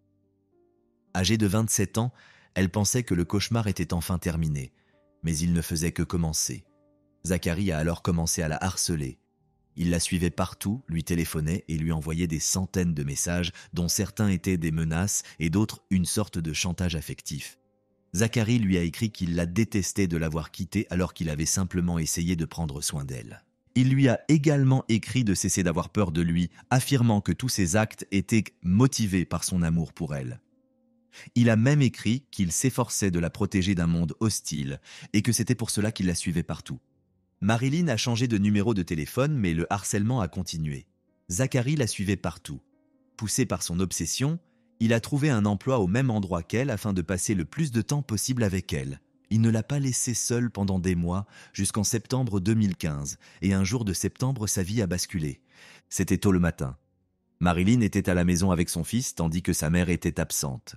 Âgée de 27 ans, elle pensait que le cauchemar était enfin terminé, mais il ne faisait que commencer. Zacharie a alors commencé à la harceler. Il la suivait partout, lui téléphonait et lui envoyait des centaines de messages, dont certains étaient des menaces et d'autres une sorte de chantage affectif. Zacharie lui a écrit qu'il la détestait de l'avoir quittée alors qu'il avait simplement essayé de prendre soin d'elle. Il lui a également écrit de cesser d'avoir peur de lui, affirmant que tous ses actes étaient motivés par son amour pour elle. Il a même écrit qu'il s'efforçait de la protéger d'un monde hostile et que c'était pour cela qu'il la suivait partout. Marilyn a changé de numéro de téléphone, mais le harcèlement a continué. Zacharie la suivait partout. Poussé par son obsession, il a trouvé un emploi au même endroit qu'elle afin de passer le plus de temps possible avec elle. Il ne l'a pas laissée seule pendant des mois, jusqu'en septembre 2015, et un jour de septembre, sa vie a basculé. C'était tôt le matin. Marilyn était à la maison avec son fils, tandis que sa mère était absente.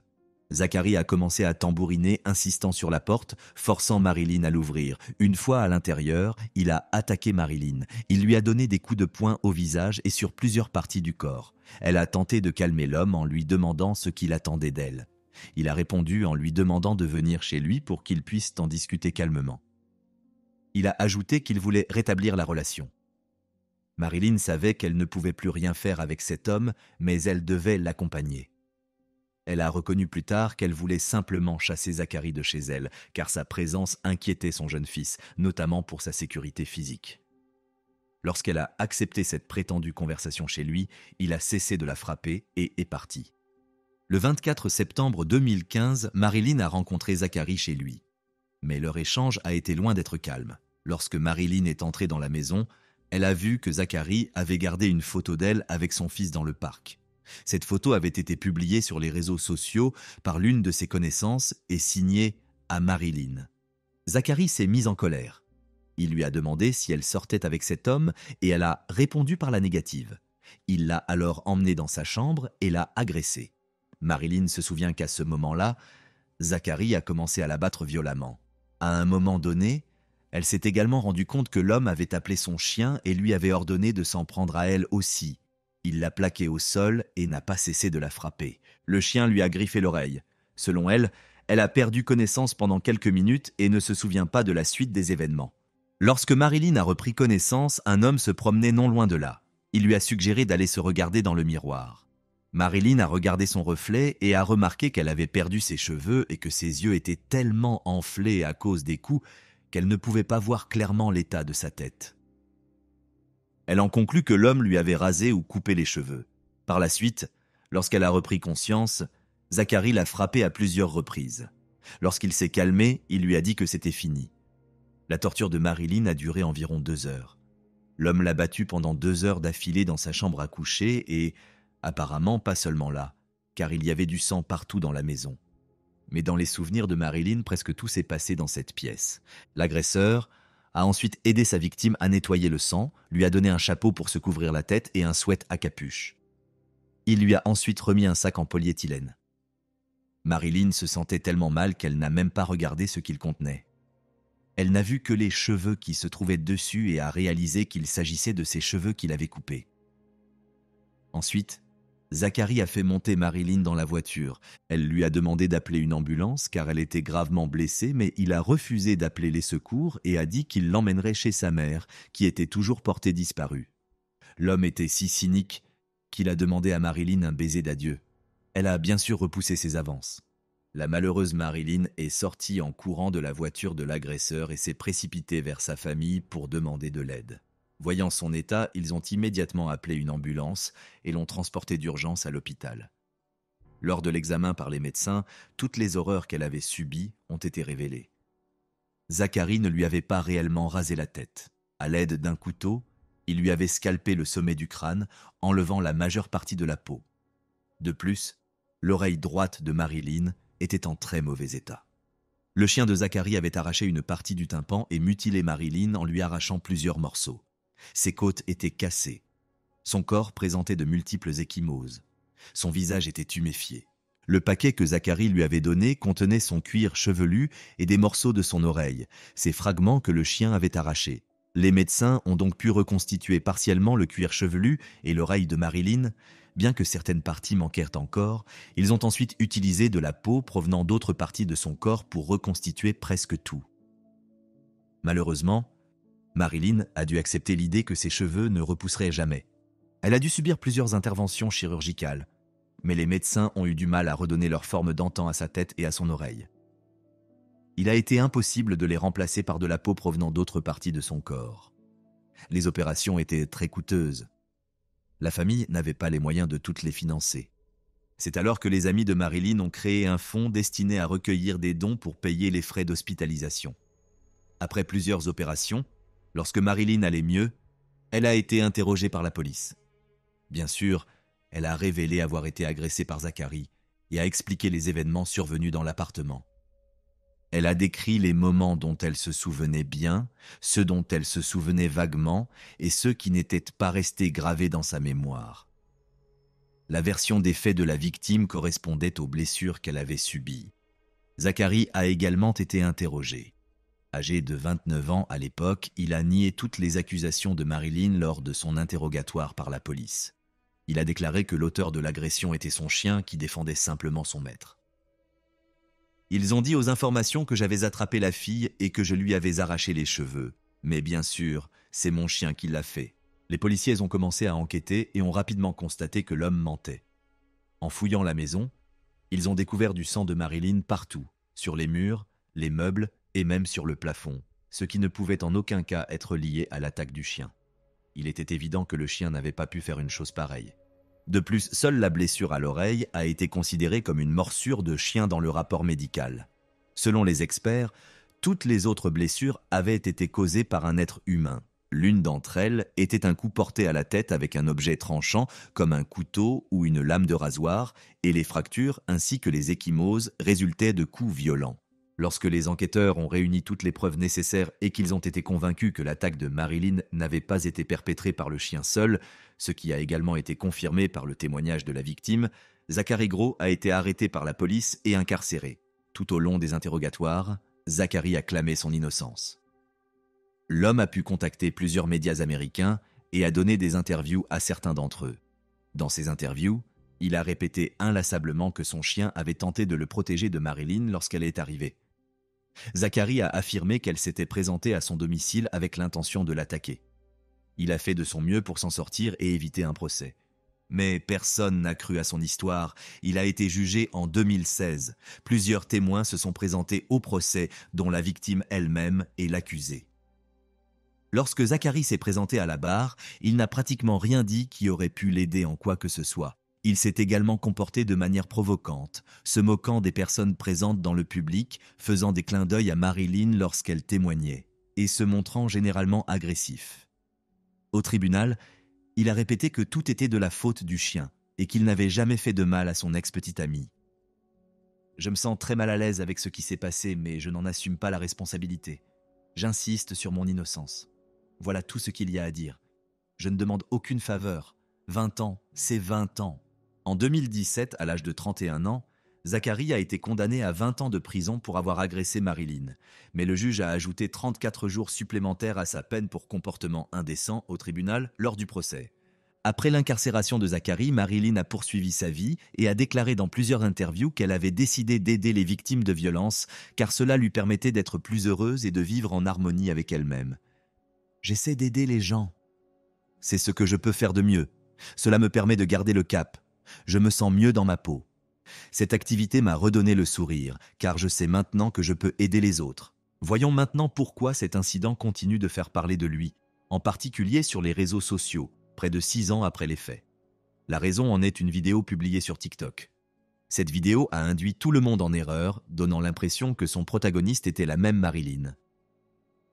Zacharie a commencé à tambouriner, insistant sur la porte, forçant Marilyn à l'ouvrir. Une fois à l'intérieur, il a attaqué Marilyn. Il lui a donné des coups de poing au visage et sur plusieurs parties du corps. Elle a tenté de calmer l'homme en lui demandant ce qu'il attendait d'elle. Il a répondu en lui demandant de venir chez lui pour qu'ils puissent en discuter calmement. Il a ajouté qu'il voulait rétablir la relation. Marilyn savait qu'elle ne pouvait plus rien faire avec cet homme, mais elle devait l'accompagner. Elle a reconnu plus tard qu'elle voulait simplement chasser Zacharie de chez elle, car sa présence inquiétait son jeune fils, notamment pour sa sécurité physique. Lorsqu'elle a accepté cette prétendue conversation chez lui, il a cessé de la frapper et est parti. Le 24 septembre 2015, Marilyn a rencontré Zacharie chez lui. Mais leur échange a été loin d'être calme. Lorsque Marilyn est entrée dans la maison, elle a vu que Zacharie avait gardé une photo d'elle avec son fils dans le parc. Cette photo avait été publiée sur les réseaux sociaux par l'une de ses connaissances et signée à Marilyn. Zacharie s'est mis en colère. Il lui a demandé si elle sortait avec cet homme et elle a répondu par la négative. Il l'a alors emmenée dans sa chambre et l'a agressée. Marilyn se souvient qu'à ce moment-là, Zacharie a commencé à la battre violemment. À un moment donné, elle s'est également rendue compte que l'homme avait appelé son chien et lui avait ordonné de s'en prendre à elle aussi. Il l'a plaquée au sol et n'a pas cessé de la frapper. Le chien lui a griffé l'oreille. Selon elle, elle a perdu connaissance pendant quelques minutes et ne se souvient pas de la suite des événements. Lorsque Marilyn a repris connaissance, un homme se promenait non loin de là. Il lui a suggéré d'aller se regarder dans le miroir. Marilyn a regardé son reflet et a remarqué qu'elle avait perdu ses cheveux et que ses yeux étaient tellement enflés à cause des coups qu'elle ne pouvait pas voir clairement l'état de sa tête. Elle en conclut que l'homme lui avait rasé ou coupé les cheveux. Par la suite, lorsqu'elle a repris conscience, Zacharie l'a frappée à plusieurs reprises. Lorsqu'il s'est calmé, il lui a dit que c'était fini. La torture de Marilyn a duré environ 2 heures. L'homme l'a battue pendant 2 heures d'affilée dans sa chambre à coucher et, apparemment pas seulement là, car il y avait du sang partout dans la maison. Mais dans les souvenirs de Marilyn, presque tout s'est passé dans cette pièce. L'agresseur a ensuite aidé sa victime à nettoyer le sang, lui a donné un chapeau pour se couvrir la tête et un sweat à capuche. Il lui a ensuite remis un sac en polyéthylène. Marilyn se sentait tellement mal qu'elle n'a même pas regardé ce qu'il contenait. Elle n'a vu que les cheveux qui se trouvaient dessus et a réalisé qu'il s'agissait de ses cheveux qu'il avait coupés. Ensuite, Zachary a fait monter Marilyn dans la voiture. Elle lui a demandé d'appeler une ambulance car elle était gravement blessée, mais il a refusé d'appeler les secours et a dit qu'il l'emmènerait chez sa mère, qui était toujours portée disparue. L'homme était si cynique qu'il a demandé à Marilyn un baiser d'adieu. Elle a bien sûr repoussé ses avances. La malheureuse Marilyn est sortie en courant de la voiture de l'agresseur et s'est précipitée vers sa famille pour demander de l'aide. Voyant son état, ils ont immédiatement appelé une ambulance et l'ont transportée d'urgence à l'hôpital. Lors de l'examen par les médecins, toutes les horreurs qu'elle avait subies ont été révélées. Zachary ne lui avait pas réellement rasé la tête. À l'aide d'un couteau, il lui avait scalpé le sommet du crâne, enlevant la majeure partie de la peau. De plus, l'oreille droite de Marilyn était en très mauvais état. Le chien de Zachary avait arraché une partie du tympan et mutilé Marilyn en lui arrachant plusieurs morceaux. Ses côtes étaient cassées. Son corps présentait de multiples ecchymoses. Son visage était tuméfié. Le paquet que Zachary lui avait donné contenait son cuir chevelu et des morceaux de son oreille, ces fragments que le chien avait arrachés. Les médecins ont donc pu reconstituer partiellement le cuir chevelu et l'oreille de Marilyn. Bien que certaines parties manquèrent encore, ils ont ensuite utilisé de la peau provenant d'autres parties de son corps pour reconstituer presque tout. Malheureusement, Marilyn a dû accepter l'idée que ses cheveux ne repousseraient jamais. Elle a dû subir plusieurs interventions chirurgicales, mais les médecins ont eu du mal à redonner leur forme d'antan à sa tête et à son oreille. Il a été impossible de les remplacer par de la peau provenant d'autres parties de son corps. Les opérations étaient très coûteuses. La famille n'avait pas les moyens de toutes les financer. C'est alors que les amis de Marilyn ont créé un fonds destiné à recueillir des dons pour payer les frais d'hospitalisation. Après plusieurs opérations, lorsque Marilyn allait mieux, elle a été interrogée par la police. Bien sûr, elle a révélé avoir été agressée par Zachary et a expliqué les événements survenus dans l'appartement. Elle a décrit les moments dont elle se souvenait bien, ceux dont elle se souvenait vaguement et ceux qui n'étaient pas restés gravés dans sa mémoire. La version des faits de la victime correspondait aux blessures qu'elle avait subies. Zachary a également été interrogé. Âgé de 29 ans à l'époque, il a nié toutes les accusations de Marilyn lors de son interrogatoire par la police. Il a déclaré que l'auteur de l'agression était son chien qui défendait simplement son maître. Ils ont dit aux informations que j'avais attrapé la fille et que je lui avais arraché les cheveux. Mais bien sûr, c'est mon chien qui l'a fait. Les policiers ont commencé à enquêter et ont rapidement constaté que l'homme mentait. En fouillant la maison, ils ont découvert du sang de Marilyn partout, sur les murs, les meubles et même sur le plafond, ce qui ne pouvait en aucun cas être lié à l'attaque du chien. Il était évident que le chien n'avait pas pu faire une chose pareille. De plus, seule la blessure à l'oreille a été considérée comme une morsure de chien dans le rapport médical. Selon les experts, toutes les autres blessures avaient été causées par un être humain. L'une d'entre elles était un coup porté à la tête avec un objet tranchant comme un couteau ou une lame de rasoir, et les fractures ainsi que les ecchymoses résultaient de coups violents. Lorsque les enquêteurs ont réuni toutes les preuves nécessaires et qu'ils ont été convaincus que l'attaque de Marilyn n'avait pas été perpétrée par le chien seul, ce qui a également été confirmé par le témoignage de la victime, Zachary Gros a été arrêté par la police et incarcéré. Tout au long des interrogatoires, Zachary a clamé son innocence. L'homme a pu contacter plusieurs médias américains et a donné des interviews à certains d'entre eux. Dans ces interviews, il a répété inlassablement que son chien avait tenté de le protéger de Marilyn lorsqu'elle est arrivée. Zachary a affirmé qu'elle s'était présentée à son domicile avec l'intention de l'attaquer. Il a fait de son mieux pour s'en sortir et éviter un procès. Mais personne n'a cru à son histoire. Il a été jugé en 2016. Plusieurs témoins se sont présentés au procès, dont la victime elle-même et l'accusé. Lorsque Zachary s'est présenté à la barre, il n'a pratiquement rien dit qui aurait pu l'aider en quoi que ce soit. Il s'est également comporté de manière provocante, se moquant des personnes présentes dans le public, faisant des clins d'œil à Marilyn lorsqu'elle témoignait, et se montrant généralement agressif. Au tribunal, il a répété que tout était de la faute du chien, et qu'il n'avait jamais fait de mal à son ex-petite amie. « Je me sens très mal à l'aise avec ce qui s'est passé, mais je n'en assume pas la responsabilité. J'insiste sur mon innocence. Voilà tout ce qu'il y a à dire. Je ne demande aucune faveur. 20 ans, c'est 20 ans. » En 2017, à l'âge de 31 ans, Zachary a été condamné à 20 ans de prison pour avoir agressé Marilyn, mais le juge a ajouté 34 jours supplémentaires à sa peine pour comportement indécent au tribunal lors du procès. Après l'incarcération de Zachary, Marilyn a poursuivi sa vie et a déclaré dans plusieurs interviews qu'elle avait décidé d'aider les victimes de violences car cela lui permettait d'être plus heureuse et de vivre en harmonie avec elle-même. J'essaie d'aider les gens. C'est ce que je peux faire de mieux. Cela me permet de garder le cap. Je me sens mieux dans ma peau. Cette activité m'a redonné le sourire, car je sais maintenant que je peux aider les autres. Voyons maintenant pourquoi cet incident continue de faire parler de lui, en particulier sur les réseaux sociaux, près de 6 ans après les faits. La raison en est une vidéo publiée sur TikTok. Cette vidéo a induit tout le monde en erreur, donnant l'impression que son protagoniste était la même Marilyn.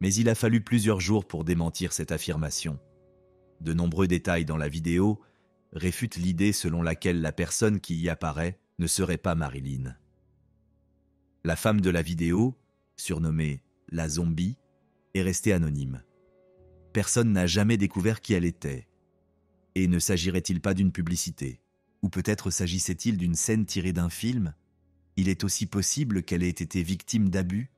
Mais il a fallu plusieurs jours pour démentir cette affirmation. De nombreux détails dans la vidéo réfutent l'idée selon laquelle la personne qui y apparaît ne serait pas Marilyn. La femme de la vidéo, surnommée la zombie, est restée anonyme. Personne n'a jamais découvert qui elle était. Et ne s'agirait-il pas d'une publicité? Ou peut-être s'agissait-il d'une scène tirée d'un film? Il est aussi possible qu'elle ait été victime d'abus?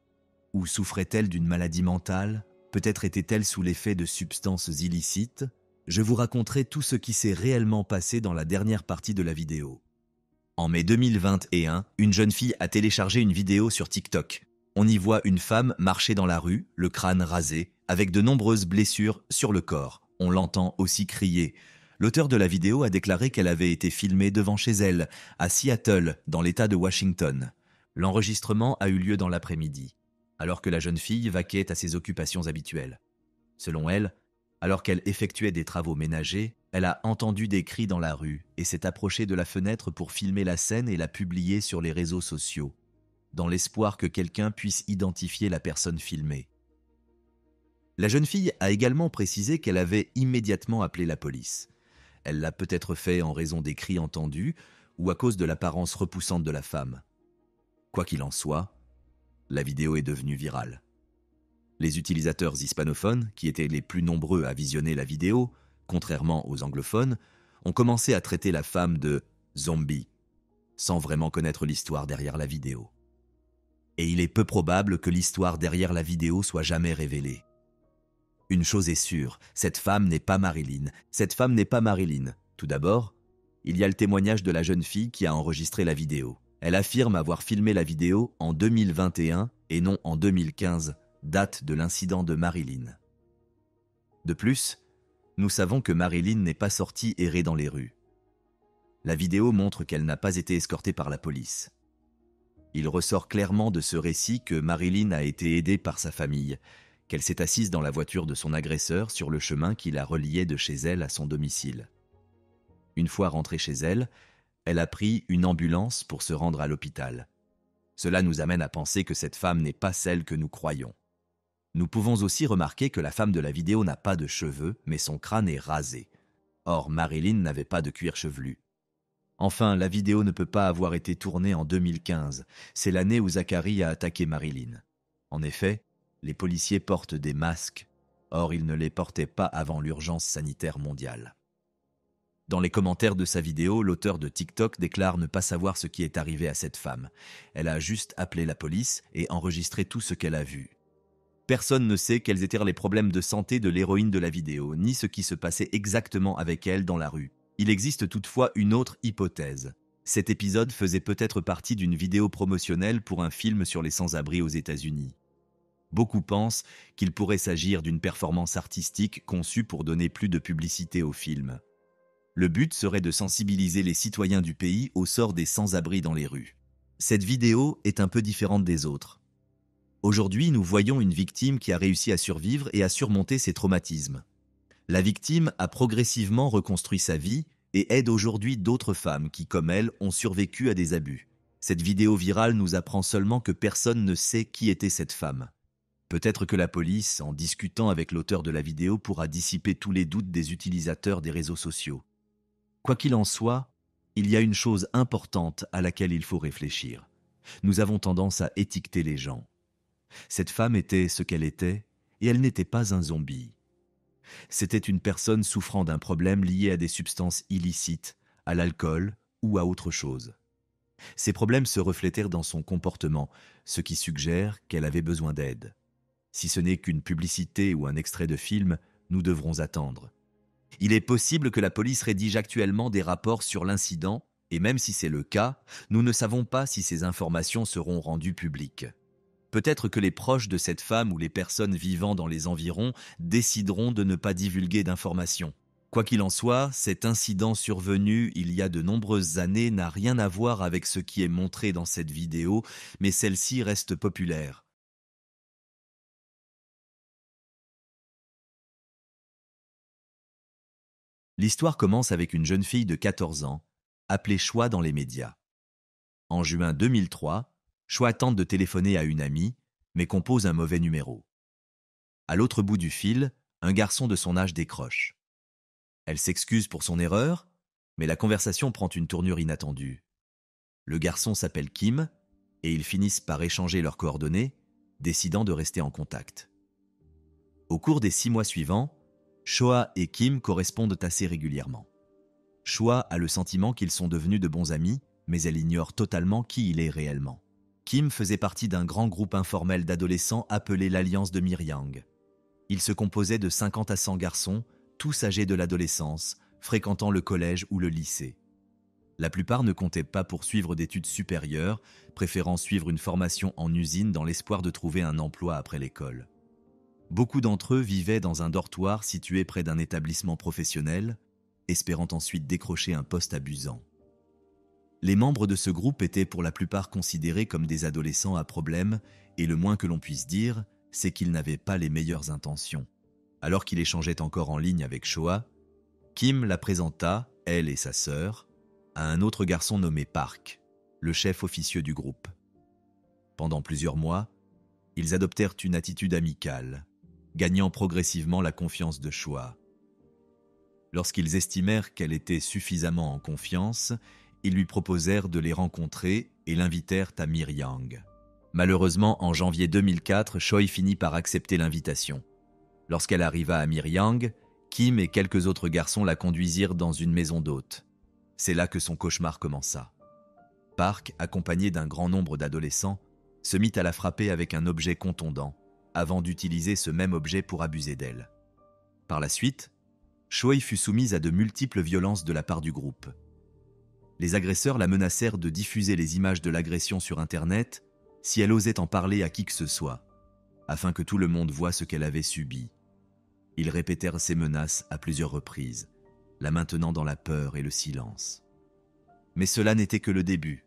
Ou souffrait-elle d'une maladie mentale? Peut-être était-elle sous l'effet de substances illicites? Je vous raconterai tout ce qui s'est réellement passé dans la dernière partie de la vidéo. En mai 2021, une jeune fille a téléchargé une vidéo sur TikTok. On y voit une femme marcher dans la rue, le crâne rasé, avec de nombreuses blessures sur le corps. On l'entend aussi crier. L'auteur de la vidéo a déclaré qu'elle avait été filmée devant chez elle, à Seattle, dans l'État de Washington. L'enregistrement a eu lieu dans l'après-midi, alors que la jeune fille vaquait à ses occupations habituelles. Selon elle, alors qu'elle effectuait des travaux ménagers, elle a entendu des cris dans la rue et s'est approchée de la fenêtre pour filmer la scène et la publier sur les réseaux sociaux, dans l'espoir que quelqu'un puisse identifier la personne filmée. La jeune fille a également précisé qu'elle avait immédiatement appelé la police. Elle l'a peut-être fait en raison des cris entendus ou à cause de l'apparence repoussante de la femme. Quoi qu'il en soit, la vidéo est devenue virale. Les utilisateurs hispanophones, qui étaient les plus nombreux à visionner la vidéo, contrairement aux anglophones, ont commencé à traiter la femme de « zombie », sans vraiment connaître l'histoire derrière la vidéo. Et il est peu probable que l'histoire derrière la vidéo soit jamais révélée. Une chose est sûre, cette femme n'est pas Marilyn. Cette femme n'est pas Marilyn. Tout d'abord, il y a le témoignage de la jeune fille qui a enregistré la vidéo. Elle affirme avoir filmé la vidéo en 2021 et non en 2015, date de l'incident de Marilyn. De plus, nous savons que Marilyn n'est pas sortie errer dans les rues. La vidéo montre qu'elle n'a pas été escortée par la police. Il ressort clairement de ce récit que Marilyn a été aidée par sa famille, qu'elle s'est assise dans la voiture de son agresseur sur le chemin qui la reliait de chez elle à son domicile. Une fois rentrée chez elle, elle a pris une ambulance pour se rendre à l'hôpital. Cela nous amène à penser que cette femme n'est pas celle que nous croyons. Nous pouvons aussi remarquer que la femme de la vidéo n'a pas de cheveux, mais son crâne est rasé. Or, Marilyn n'avait pas de cuir chevelu. Enfin, la vidéo ne peut pas avoir été tournée en 2015. C'est l'année où Zachary a attaqué Marilyn. En effet, les policiers portent des masques. Or, ils ne les portaient pas avant l'urgence sanitaire mondiale. Dans les commentaires de sa vidéo, l'auteur de TikTok déclare ne pas savoir ce qui est arrivé à cette femme. Elle a juste appelé la police et enregistré tout ce qu'elle a vu. Personne ne sait quels étaient les problèmes de santé de l'héroïne de la vidéo, ni ce qui se passait exactement avec elle dans la rue. Il existe toutefois une autre hypothèse. Cet épisode faisait peut-être partie d'une vidéo promotionnelle pour un film sur les sans-abri aux États-Unis. Beaucoup pensent qu'il pourrait s'agir d'une performance artistique conçue pour donner plus de publicité au film. Le but serait de sensibiliser les citoyens du pays au sort des sans-abri dans les rues. Cette vidéo est un peu différente des autres. Aujourd'hui, nous voyons une victime qui a réussi à survivre et à surmonter ses traumatismes. La victime a progressivement reconstruit sa vie et aide aujourd'hui d'autres femmes qui, comme elle, ont survécu à des abus. Cette vidéo virale nous apprend seulement que personne ne sait qui était cette femme. Peut-être que la police, en discutant avec l'auteur de la vidéo, pourra dissiper tous les doutes des utilisateurs des réseaux sociaux. Quoi qu'il en soit, il y a une chose importante à laquelle il faut réfléchir. Nous avons tendance à étiqueter les gens. Cette femme était ce qu'elle était, et elle n'était pas un zombie. C'était une personne souffrant d'un problème lié à des substances illicites, à l'alcool ou à autre chose. Ces problèmes se reflétèrent dans son comportement, ce qui suggère qu'elle avait besoin d'aide. Si ce n'est qu'une publicité ou un extrait de film, nous devrons attendre. Il est possible que la police rédige actuellement des rapports sur l'incident, et même si c'est le cas, nous ne savons pas si ces informations seront rendues publiques. Peut-être que les proches de cette femme ou les personnes vivant dans les environs décideront de ne pas divulguer d'informations. Quoi qu'il en soit, cet incident survenu il y a de nombreuses années n'a rien à voir avec ce qui est montré dans cette vidéo, mais celle-ci reste populaire. L'histoire commence avec une jeune fille de 14 ans, appelée Choi dans les médias. En juin 2003, Choi tente de téléphoner à une amie, mais compose un mauvais numéro. À l'autre bout du fil, un garçon de son âge décroche. Elle s'excuse pour son erreur, mais la conversation prend une tournure inattendue. Le garçon s'appelle Kim, et ils finissent par échanger leurs coordonnées, décidant de rester en contact. Au cours des 6 mois suivants, Choi et Kim correspondent assez régulièrement. Choi a le sentiment qu'ils sont devenus de bons amis, mais elle ignore totalement qui il est réellement. Kim faisait partie d'un grand groupe informel d'adolescents appelé l'Alliance de Miryang. Il se composait de 50 à 100 garçons, tous âgés de l'adolescence, fréquentant le collège ou le lycée. La plupart ne comptaient pas poursuivre d'études supérieures, préférant suivre une formation en usine dans l'espoir de trouver un emploi après l'école. Beaucoup d'entre eux vivaient dans un dortoir situé près d'un établissement professionnel, espérant ensuite décrocher un poste abusant. Les membres de ce groupe étaient pour la plupart considérés comme des adolescents à problème, et le moins que l'on puisse dire, c'est qu'ils n'avaient pas les meilleures intentions. Alors qu'il échangeait encore en ligne avec Choi, Kim la présenta, elle et sa sœur, à un autre garçon nommé Park, le chef officieux du groupe. Pendant plusieurs mois, ils adoptèrent une attitude amicale, gagnant progressivement la confiance de Choi. Lorsqu'ils estimèrent qu'elle était suffisamment en confiance, ils lui proposèrent de les rencontrer et l'invitèrent à Miryang. Malheureusement, en janvier 2004, Choi finit par accepter l'invitation. Lorsqu'elle arriva à Miryang, Kim et quelques autres garçons la conduisirent dans une maison d'hôtes. C'est là que son cauchemar commença. Park, accompagné d'un grand nombre d'adolescents, se mit à la frapper avec un objet contondant, avant d'utiliser ce même objet pour abuser d'elle. Par la suite, Choi fut soumise à de multiples violences de la part du groupe. Les agresseurs la menacèrent de diffuser les images de l'agression sur Internet si elle osait en parler à qui que ce soit, afin que tout le monde voie ce qu'elle avait subi. Ils répétèrent ces menaces à plusieurs reprises, la maintenant dans la peur et le silence. Mais cela n'était que le début.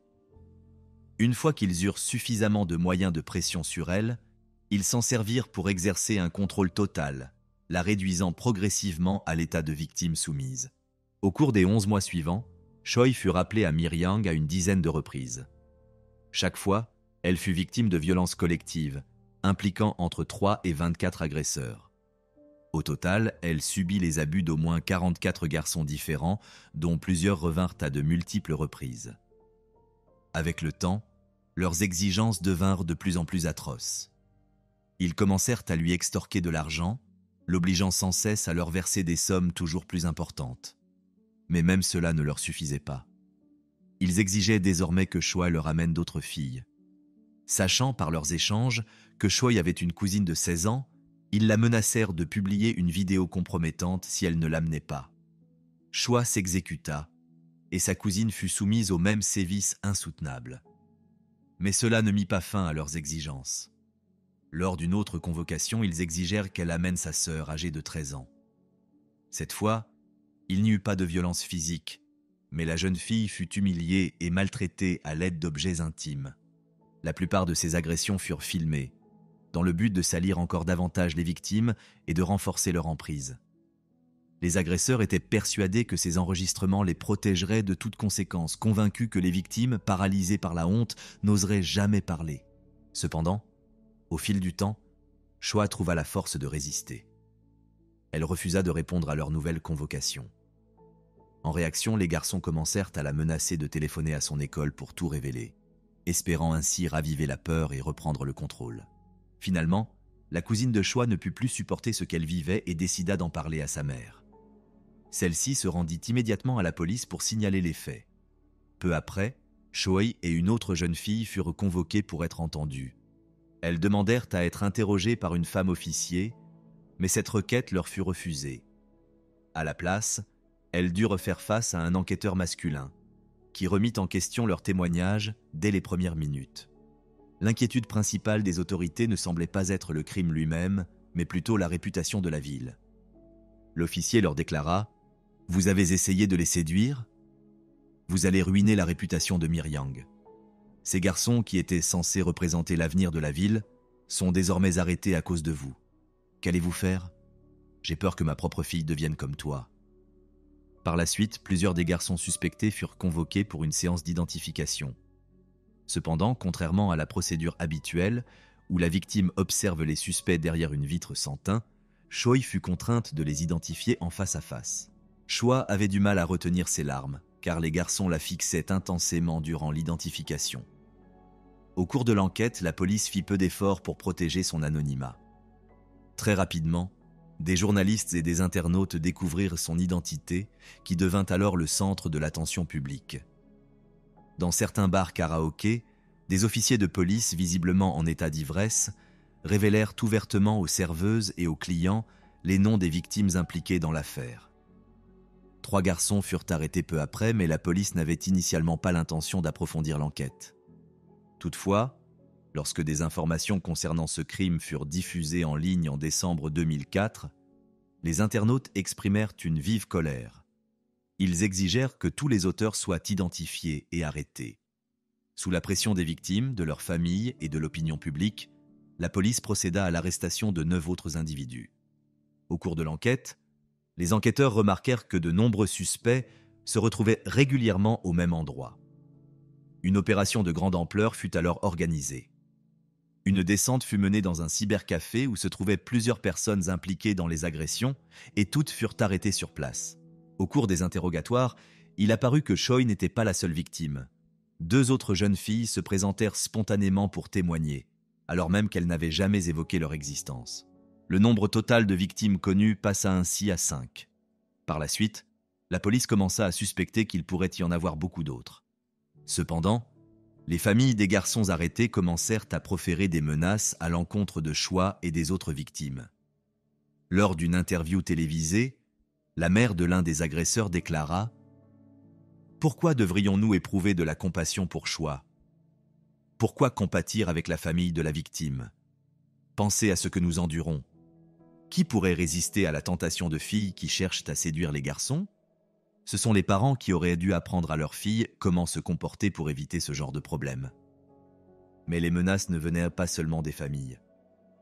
Une fois qu'ils eurent suffisamment de moyens de pression sur elle, ils s'en servirent pour exercer un contrôle total, la réduisant progressivement à l'état de victime soumise. Au cours des 11 mois suivants, Choi fut rappelée à Miryang à une dizaine de reprises. Chaque fois, elle fut victime de violences collectives, impliquant entre 3 et 24 agresseurs. Au total, elle subit les abus d'au moins 44 garçons différents, dont plusieurs revinrent à de multiples reprises. Avec le temps, leurs exigences devinrent de plus en plus atroces. Ils commencèrent à lui extorquer de l'argent, l'obligeant sans cesse à leur verser des sommes toujours plus importantes. Mais même cela ne leur suffisait pas. Ils exigeaient désormais que Choi leur amène d'autres filles. Sachant par leurs échanges que Choi avait une cousine de 16 ans, ils la menacèrent de publier une vidéo compromettante si elle ne l'amenait pas. Choi s'exécuta, et sa cousine fut soumise aux mêmes sévices insoutenables. Mais cela ne mit pas fin à leurs exigences. Lors d'une autre convocation, ils exigèrent qu'elle amène sa sœur âgée de 13 ans. Cette fois, il n'y eut pas de violence physique, mais la jeune fille fut humiliée et maltraitée à l'aide d'objets intimes. La plupart de ces agressions furent filmées, dans le but de salir encore davantage les victimes et de renforcer leur emprise. Les agresseurs étaient persuadés que ces enregistrements les protégeraient de toute conséquence, convaincus que les victimes, paralysées par la honte, n'oseraient jamais parler. Cependant, au fil du temps, Choi trouva la force de résister. Elle refusa de répondre à leur nouvelle convocation. En réaction, les garçons commencèrent à la menacer de téléphoner à son école pour tout révéler, espérant ainsi raviver la peur et reprendre le contrôle. Finalement, la cousine de Choi ne put plus supporter ce qu'elle vivait et décida d'en parler à sa mère. Celle-ci se rendit immédiatement à la police pour signaler les faits. Peu après, Choi et une autre jeune fille furent convoquées pour être entendues. Elles demandèrent à être interrogées par une femme officier, mais cette requête leur fut refusée. À la place, elles durent faire face à un enquêteur masculin, qui remit en question leurs témoignages dès les premières minutes. L'inquiétude principale des autorités ne semblait pas être le crime lui-même, mais plutôt la réputation de la ville. L'officier leur déclara « Vous avez essayé de les séduire ? Vous allez ruiner la réputation de Miryang. Ces garçons qui étaient censés représenter l'avenir de la ville sont désormais arrêtés à cause de vous. Qu'allez-vous faire ? J'ai peur que ma propre fille devienne comme toi. » Par la suite, plusieurs des garçons suspectés furent convoqués pour une séance d'identification. Cependant, contrairement à la procédure habituelle, où la victime observe les suspects derrière une vitre sans teint, Choi fut contrainte de les identifier en face à face. Choi avait du mal à retenir ses larmes, car les garçons la fixaient intensément durant l'identification. Au cours de l'enquête, la police fit peu d'efforts pour protéger son anonymat. Très rapidement, des journalistes et des internautes découvrirent son identité, qui devint alors le centre de l'attention publique. Dans certains bars karaoké, des officiers de police, visiblement en état d'ivresse, révélèrent ouvertement aux serveuses et aux clients les noms des victimes impliquées dans l'affaire. 3 garçons furent arrêtés peu après, mais la police n'avait initialement pas l'intention d'approfondir l'enquête. Toutefois, lorsque des informations concernant ce crime furent diffusées en ligne en décembre 2004, les internautes exprimèrent une vive colère. Ils exigèrent que tous les auteurs soient identifiés et arrêtés. Sous la pression des victimes, de leurs familles et de l'opinion publique, la police procéda à l'arrestation de 9 autres individus. Au cours de l'enquête, les enquêteurs remarquèrent que de nombreux suspects se retrouvaient régulièrement au même endroit. Une opération de grande ampleur fut alors organisée. Une descente fut menée dans un cybercafé où se trouvaient plusieurs personnes impliquées dans les agressions et toutes furent arrêtées sur place. Au cours des interrogatoires, il apparut que Choi n'était pas la seule victime. 2 autres jeunes filles se présentèrent spontanément pour témoigner, alors même qu'elles n'avaient jamais évoqué leur existence. Le nombre total de victimes connues passa ainsi à 5. Par la suite, la police commença à suspecter qu'il pourrait y en avoir beaucoup d'autres. Cependant, les familles des garçons arrêtés commencèrent à proférer des menaces à l'encontre de Choi et des autres victimes. Lors d'une interview télévisée, la mère de l'un des agresseurs déclara « Pourquoi devrions-nous éprouver de la compassion pour Choi ? Pourquoi compatir avec la famille de la victime ? Pensez à ce que nous endurons. Qui pourrait résister à la tentation de filles qui cherchent à séduire les garçons ? Ce sont les parents qui auraient dû apprendre à leurs filles comment se comporter pour éviter ce genre de problème. » Mais les menaces ne venaient pas seulement des familles.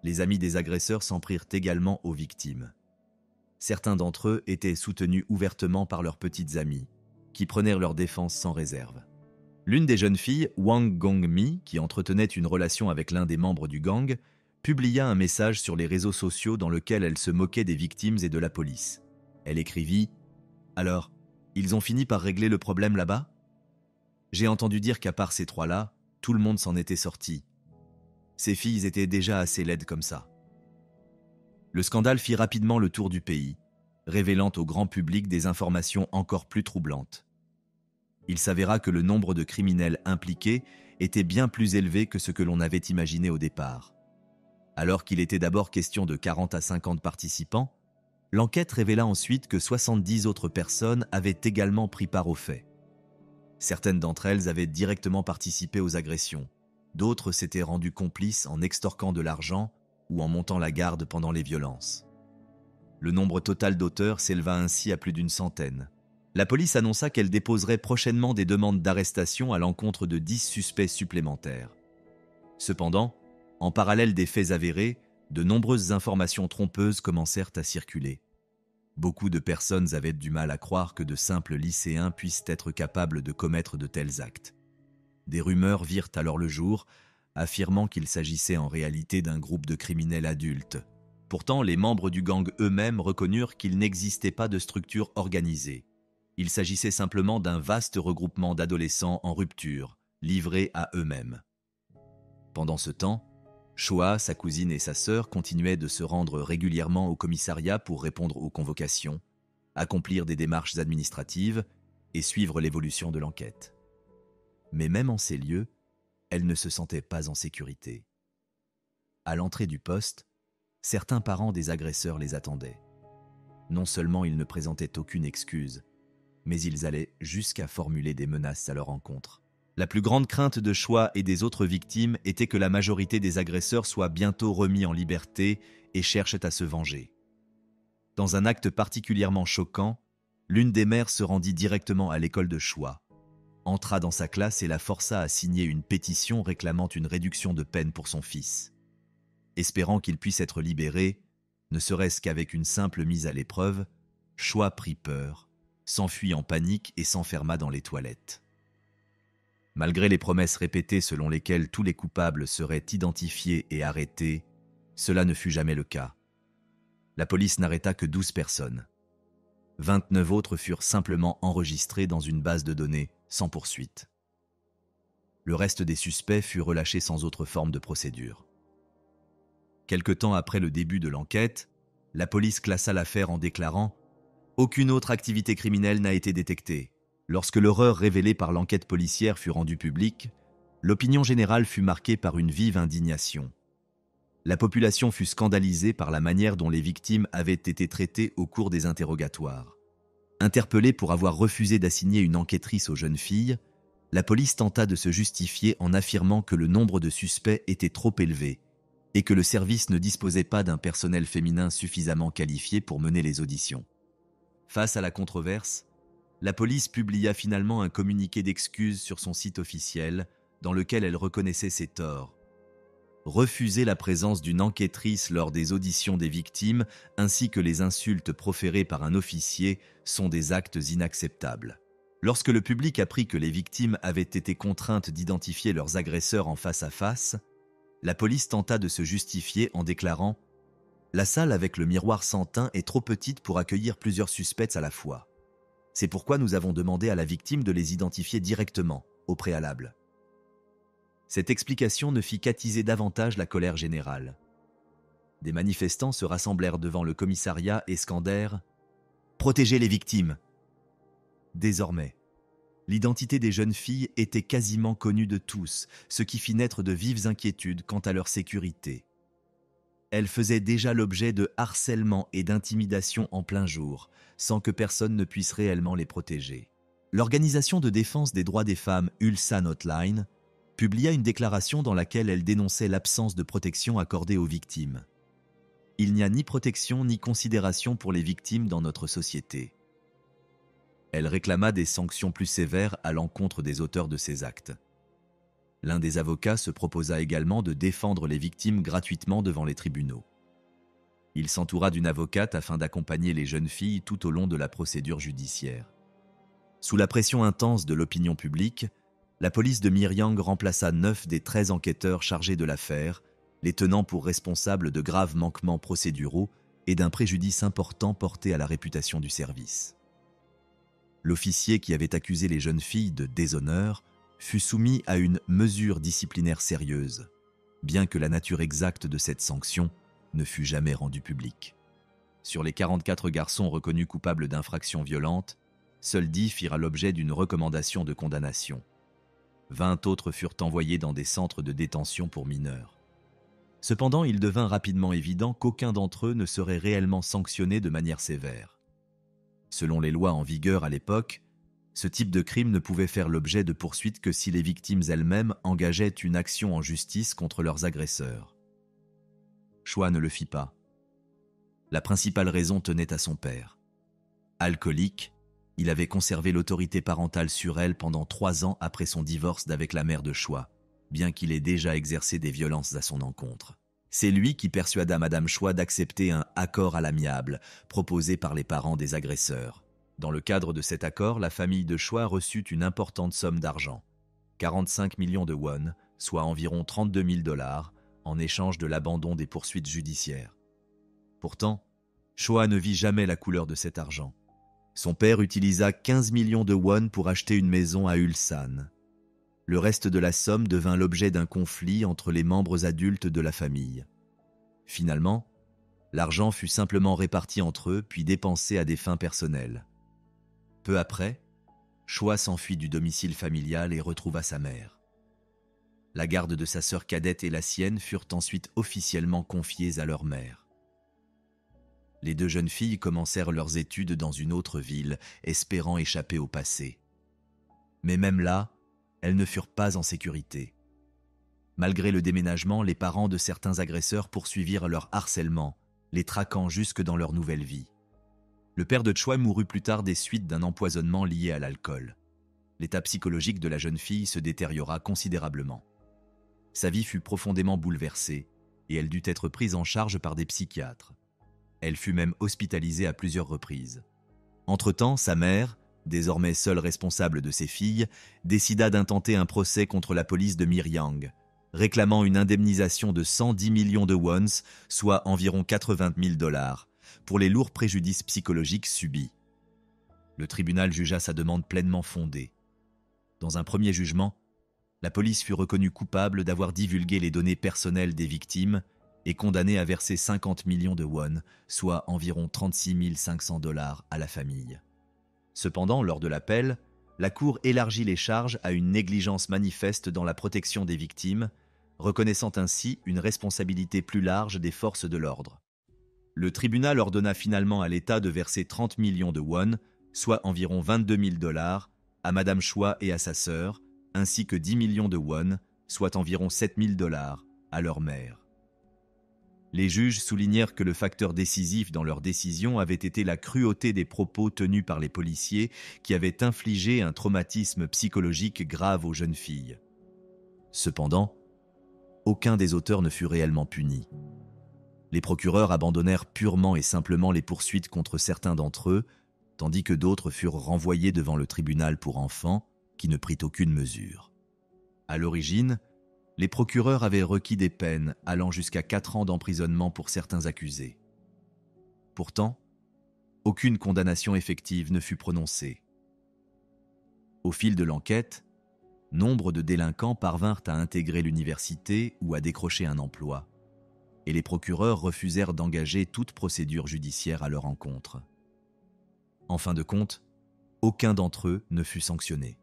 Les amis des agresseurs s'en prirent également aux victimes. Certains d'entre eux étaient soutenus ouvertement par leurs petites amies, qui prenèrent leur défense sans réserve. L'une des jeunes filles, Wang Gongmi, qui entretenait une relation avec l'un des membres du gang, publia un message sur les réseaux sociaux dans lequel elle se moquait des victimes et de la police. Elle écrivit « Alors, ils ont fini par régler le problème là-bas ? J'ai entendu dire qu'à part ces 3-là, tout le monde s'en était sorti. Ces filles étaient déjà assez laides comme ça. » Le scandale fit rapidement le tour du pays, révélant au grand public des informations encore plus troublantes. Il s'avéra que le nombre de criminels impliqués était bien plus élevé que ce que l'on avait imaginé au départ. Alors qu'il était d'abord question de 40 à 50 participants, l'enquête révéla ensuite que 70 autres personnes avaient également pris part aux faits. Certaines d'entre elles avaient directement participé aux agressions, d'autres s'étaient rendues complices en extorquant de l'argent ou en montant la garde pendant les violences. Le nombre total d'auteurs s'éleva ainsi à plus d'une centaine. La police annonça qu'elle déposerait prochainement des demandes d'arrestation à l'encontre de 10 suspects supplémentaires. Cependant, en parallèle des faits avérés, de nombreuses informations trompeuses commencèrent à circuler. Beaucoup de personnes avaient du mal à croire que de simples lycéens puissent être capables de commettre de tels actes. Des rumeurs virent alors le jour, affirmant qu'il s'agissait en réalité d'un groupe de criminels adultes. Pourtant, les membres du gang eux-mêmes reconnurent qu'il n'existait pas de structure organisée. Il s'agissait simplement d'un vaste regroupement d'adolescents en rupture, livrés à eux-mêmes. Pendant ce temps, Choi, sa cousine et sa sœur continuaient de se rendre régulièrement au commissariat pour répondre aux convocations, accomplir des démarches administratives et suivre l'évolution de l'enquête. Mais même en ces lieux, elles ne se sentaient pas en sécurité. À l'entrée du poste, certains parents des agresseurs les attendaient. Non seulement ils ne présentaient aucune excuse, mais ils allaient jusqu'à formuler des menaces à leur encontre. La plus grande crainte de Choi et des autres victimes était que la majorité des agresseurs soient bientôt remis en liberté et cherchent à se venger. Dans un acte particulièrement choquant, l'une des mères se rendit directement à l'école de Choi, entra dans sa classe et la força à signer une pétition réclamant une réduction de peine pour son fils. Espérant qu'il puisse être libéré, ne serait-ce qu'avec une simple mise à l'épreuve, Choi prit peur, s'enfuit en panique et s'enferma dans les toilettes. Malgré les promesses répétées selon lesquelles tous les coupables seraient identifiés et arrêtés, cela ne fut jamais le cas. La police n'arrêta que 12 personnes. 29 autres furent simplement enregistrés dans une base de données sans poursuite. Le reste des suspects fut relâché sans autre forme de procédure. Quelque temps après le début de l'enquête, la police classa l'affaire en déclarant « Aucune autre activité criminelle n'a été détectée ». Lorsque l'horreur révélée par l'enquête policière fut rendue publique, l'opinion générale fut marquée par une vive indignation. La population fut scandalisée par la manière dont les victimes avaient été traitées au cours des interrogatoires. Interpellée pour avoir refusé d'assigner une enquêtrice aux jeunes filles, la police tenta de se justifier en affirmant que le nombre de suspects était trop élevé et que le service ne disposait pas d'un personnel féminin suffisamment qualifié pour mener les auditions. Face à la controverse, la police publia finalement un communiqué d'excuses sur son site officiel dans lequel elle reconnaissait ses torts. Refuser la présence d'une enquêtrice lors des auditions des victimes ainsi que les insultes proférées par un officier sont des actes inacceptables. Lorsque le public apprit que les victimes avaient été contraintes d'identifier leurs agresseurs en face à face, la police tenta de se justifier en déclarant « La salle avec le miroir sans teint est trop petite pour accueillir plusieurs suspects à la fois. C'est pourquoi nous avons demandé à la victime de les identifier directement, au préalable. » Cette explication ne fit qu'attiser davantage la colère générale. Des manifestants se rassemblèrent devant le commissariat et scandèrent « Protégez les victimes !» Désormais, l'identité des jeunes filles était quasiment connue de tous, ce qui fit naître de vives inquiétudes quant à leur sécurité. Elles faisaient déjà l'objet de harcèlement et d'intimidation en plein jour, sans que personne ne puisse réellement les protéger. L'organisation de défense des droits des femmes Ulsan Hotline publia une déclaration dans laquelle elle dénonçait l'absence de protection accordée aux victimes. Il n'y a ni protection ni considération pour les victimes dans notre société. Elle réclama des sanctions plus sévères à l'encontre des auteurs de ces actes. L'un des avocats se proposa également de défendre les victimes gratuitement devant les tribunaux. Il s'entoura d'une avocate afin d'accompagner les jeunes filles tout au long de la procédure judiciaire. Sous la pression intense de l'opinion publique, la police de Miryang remplaça 9 des 13 enquêteurs chargés de l'affaire, les tenant pour responsables de graves manquements procéduraux et d'un préjudice important porté à la réputation du service. L'officier qui avait accusé les jeunes filles de déshonneur fut soumis à une mesure disciplinaire sérieuse, bien que la nature exacte de cette sanction ne fut jamais rendue publique. Sur les 44 garçons reconnus coupables d'infractions violentes, seuls 10 firent l'objet d'une recommandation de condamnation. 20 autres furent envoyés dans des centres de détention pour mineurs. Cependant, il devint rapidement évident qu'aucun d'entre eux ne serait réellement sanctionné de manière sévère. Selon les lois en vigueur à l'époque, ce type de crime ne pouvait faire l'objet de poursuites que si les victimes elles-mêmes engageaient une action en justice contre leurs agresseurs. Choi ne le fit pas. La principale raison tenait à son père. Alcoolique, il avait conservé l'autorité parentale sur elle pendant 3 ans après son divorce d'avec la mère de Choi, bien qu'il ait déjà exercé des violences à son encontre. C'est lui qui persuada Madame Choi d'accepter un « accord à l'amiable » proposé par les parents des agresseurs. Dans le cadre de cet accord, la famille de Choi reçut une importante somme d'argent, 45 millions de won, soit environ 32 000 $, en échange de l'abandon des poursuites judiciaires. Pourtant, Choi ne vit jamais la couleur de cet argent. Son père utilisa 15 millions de won pour acheter une maison à Ulsan. Le reste de la somme devint l'objet d'un conflit entre les membres adultes de la famille. Finalement, l'argent fut simplement réparti entre eux puis dépensé à des fins personnelles. Peu après, Choi s'enfuit du domicile familial et retrouva sa mère. La garde de sa sœur cadette et la sienne furent ensuite officiellement confiées à leur mère. Les deux jeunes filles commencèrent leurs études dans une autre ville, espérant échapper au passé. Mais même là, elles ne furent pas en sécurité. Malgré le déménagement, les parents de certains agresseurs poursuivirent leur harcèlement, les traquant jusque dans leur nouvelle vie. Le père de Choi mourut plus tard des suites d'un empoisonnement lié à l'alcool. L'état psychologique de la jeune fille se détériora considérablement. Sa vie fut profondément bouleversée et elle dut être prise en charge par des psychiatres. Elle fut même hospitalisée à plusieurs reprises. Entre-temps, sa mère, désormais seule responsable de ses filles, décida d'intenter un procès contre la police de Miryang, réclamant une indemnisation de 110 millions de wons, soit environ 80 000 $, pour les lourds préjudices psychologiques subis. Le tribunal jugea sa demande pleinement fondée. Dans un premier jugement, la police fut reconnue coupable d'avoir divulgué les données personnelles des victimes et condamnée à verser 50 millions de won, soit environ 36 500 $, à la famille. Cependant, lors de l'appel, la Cour élargit les charges à une négligence manifeste dans la protection des victimes, reconnaissant ainsi une responsabilité plus large des forces de l'ordre. Le tribunal ordonna finalement à l'État de verser 30 millions de won, soit environ 22 000 $, à Madame Choi et à sa sœur, ainsi que 10 millions de won, soit environ 7 000 $, à leur mère. Les juges soulignèrent que le facteur décisif dans leur décision avait été la cruauté des propos tenus par les policiers qui avaient infligé un traumatisme psychologique grave aux jeunes filles. Cependant, aucun des auteurs ne fut réellement puni. Les procureurs abandonnèrent purement et simplement les poursuites contre certains d'entre eux, tandis que d'autres furent renvoyés devant le tribunal pour enfants, qui ne prit aucune mesure. À l'origine, les procureurs avaient requis des peines allant jusqu'à 4 ans d'emprisonnement pour certains accusés. Pourtant, aucune condamnation effective ne fut prononcée. Au fil de l'enquête, nombre de délinquants parvinrent à intégrer l'université ou à décrocher un emploi, et les procureurs refusèrent d'engager toute procédure judiciaire à leur encontre. En fin de compte, aucun d'entre eux ne fut sanctionné.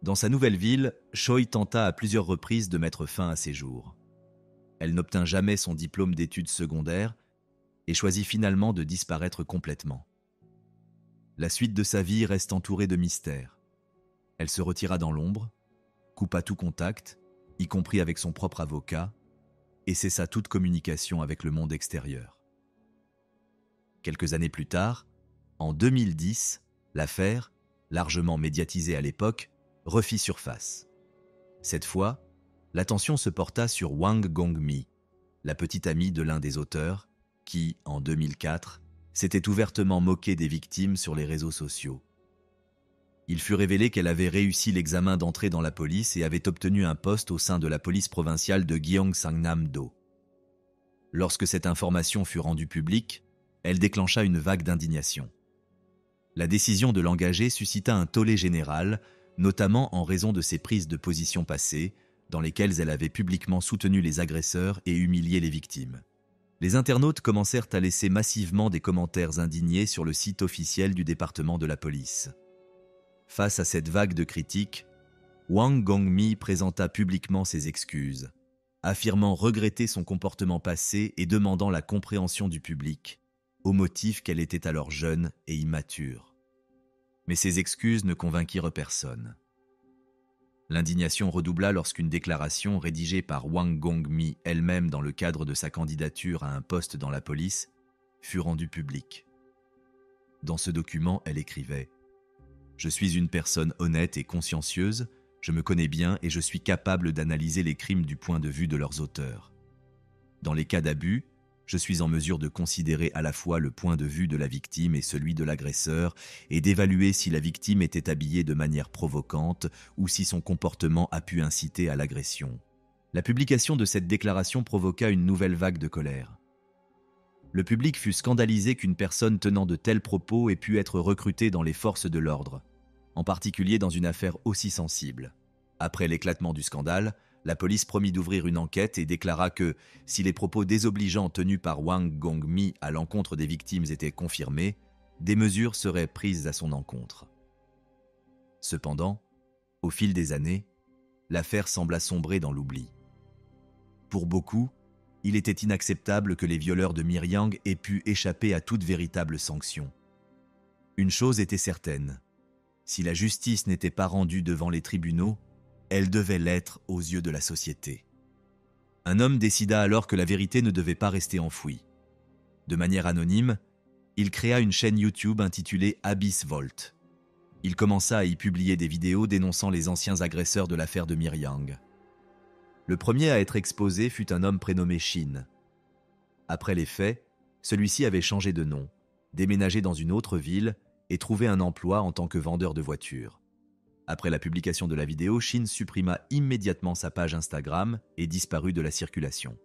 Dans sa nouvelle ville, Choi tenta à plusieurs reprises de mettre fin à ses jours. Elle n'obtint jamais son diplôme d'études secondaires et choisit finalement de disparaître complètement. La suite de sa vie reste entourée de mystères. Elle se retira dans l'ombre, coupa tout contact, y compris avec son propre avocat, et cessa toute communication avec le monde extérieur. Quelques années plus tard, en 2010, l'affaire, largement médiatisée à l'époque, refit surface. Cette fois, l'attention se porta sur Wang Gongmi, la petite amie de l'un des auteurs, qui, en 2004, s'était ouvertement moquée des victimes sur les réseaux sociaux. Il fut révélé qu'elle avait réussi l'examen d'entrée dans la police et avait obtenu un poste au sein de la police provinciale de Gyeongsangnam-do. Lorsque cette information fut rendue publique, elle déclencha une vague d'indignation. La décision de l'engager suscita un tollé général, notamment en raison de ses prises de position passées, dans lesquelles elle avait publiquement soutenu les agresseurs et humilié les victimes. Les internautes commencèrent à laisser massivement des commentaires indignés sur le site officiel du département de la police. Face à cette vague de critiques, Wang Gongmi présenta publiquement ses excuses, affirmant regretter son comportement passé et demandant la compréhension du public, au motif qu'elle était alors jeune et immature. Mais ces excuses ne convainquirent personne. L'indignation redoubla lorsqu'une déclaration rédigée par Wang Gongmi elle-même dans le cadre de sa candidature à un poste dans la police fut rendue publique. Dans ce document, elle écrivait « Je suis une personne honnête et consciencieuse, je me connais bien et je suis capable d'analyser les crimes du point de vue de leurs auteurs. Dans les cas d'abus, je suis en mesure de considérer à la fois le point de vue de la victime et celui de l'agresseur et d'évaluer si la victime était habillée de manière provocante ou si son comportement a pu inciter à l'agression. » La publication de cette déclaration provoqua une nouvelle vague de colère. Le public fut scandalisé qu'une personne tenant de tels propos ait pu être recrutée dans les forces de l'ordre, en particulier dans une affaire aussi sensible. Après l'éclatement du scandale, la police promit d'ouvrir une enquête et déclara que, si les propos désobligeants tenus par Wang Gongmi à l'encontre des victimes étaient confirmés, des mesures seraient prises à son encontre. Cependant, au fil des années, l'affaire sembla sombrer dans l'oubli. Pour beaucoup, Il était inacceptable que les violeurs de Miryang aient pu échapper à toute véritable sanction. Une chose était certaine, si la justice n'était pas rendue devant les tribunaux, elle devait l'être aux yeux de la société. Un homme décida alors que la vérité ne devait pas rester enfouie. De manière anonyme, il créa une chaîne YouTube intitulée Abyss Vault. Il commença à y publier des vidéos dénonçant les anciens agresseurs de l'affaire de Miryang. Le premier à être exposé fut un homme prénommé Shin. Après les faits, celui-ci avait changé de nom, déménagé dans une autre ville et trouvé un emploi en tant que vendeur de voitures. Après la publication de la vidéo, Shin supprima immédiatement sa page Instagram et disparut de la circulation.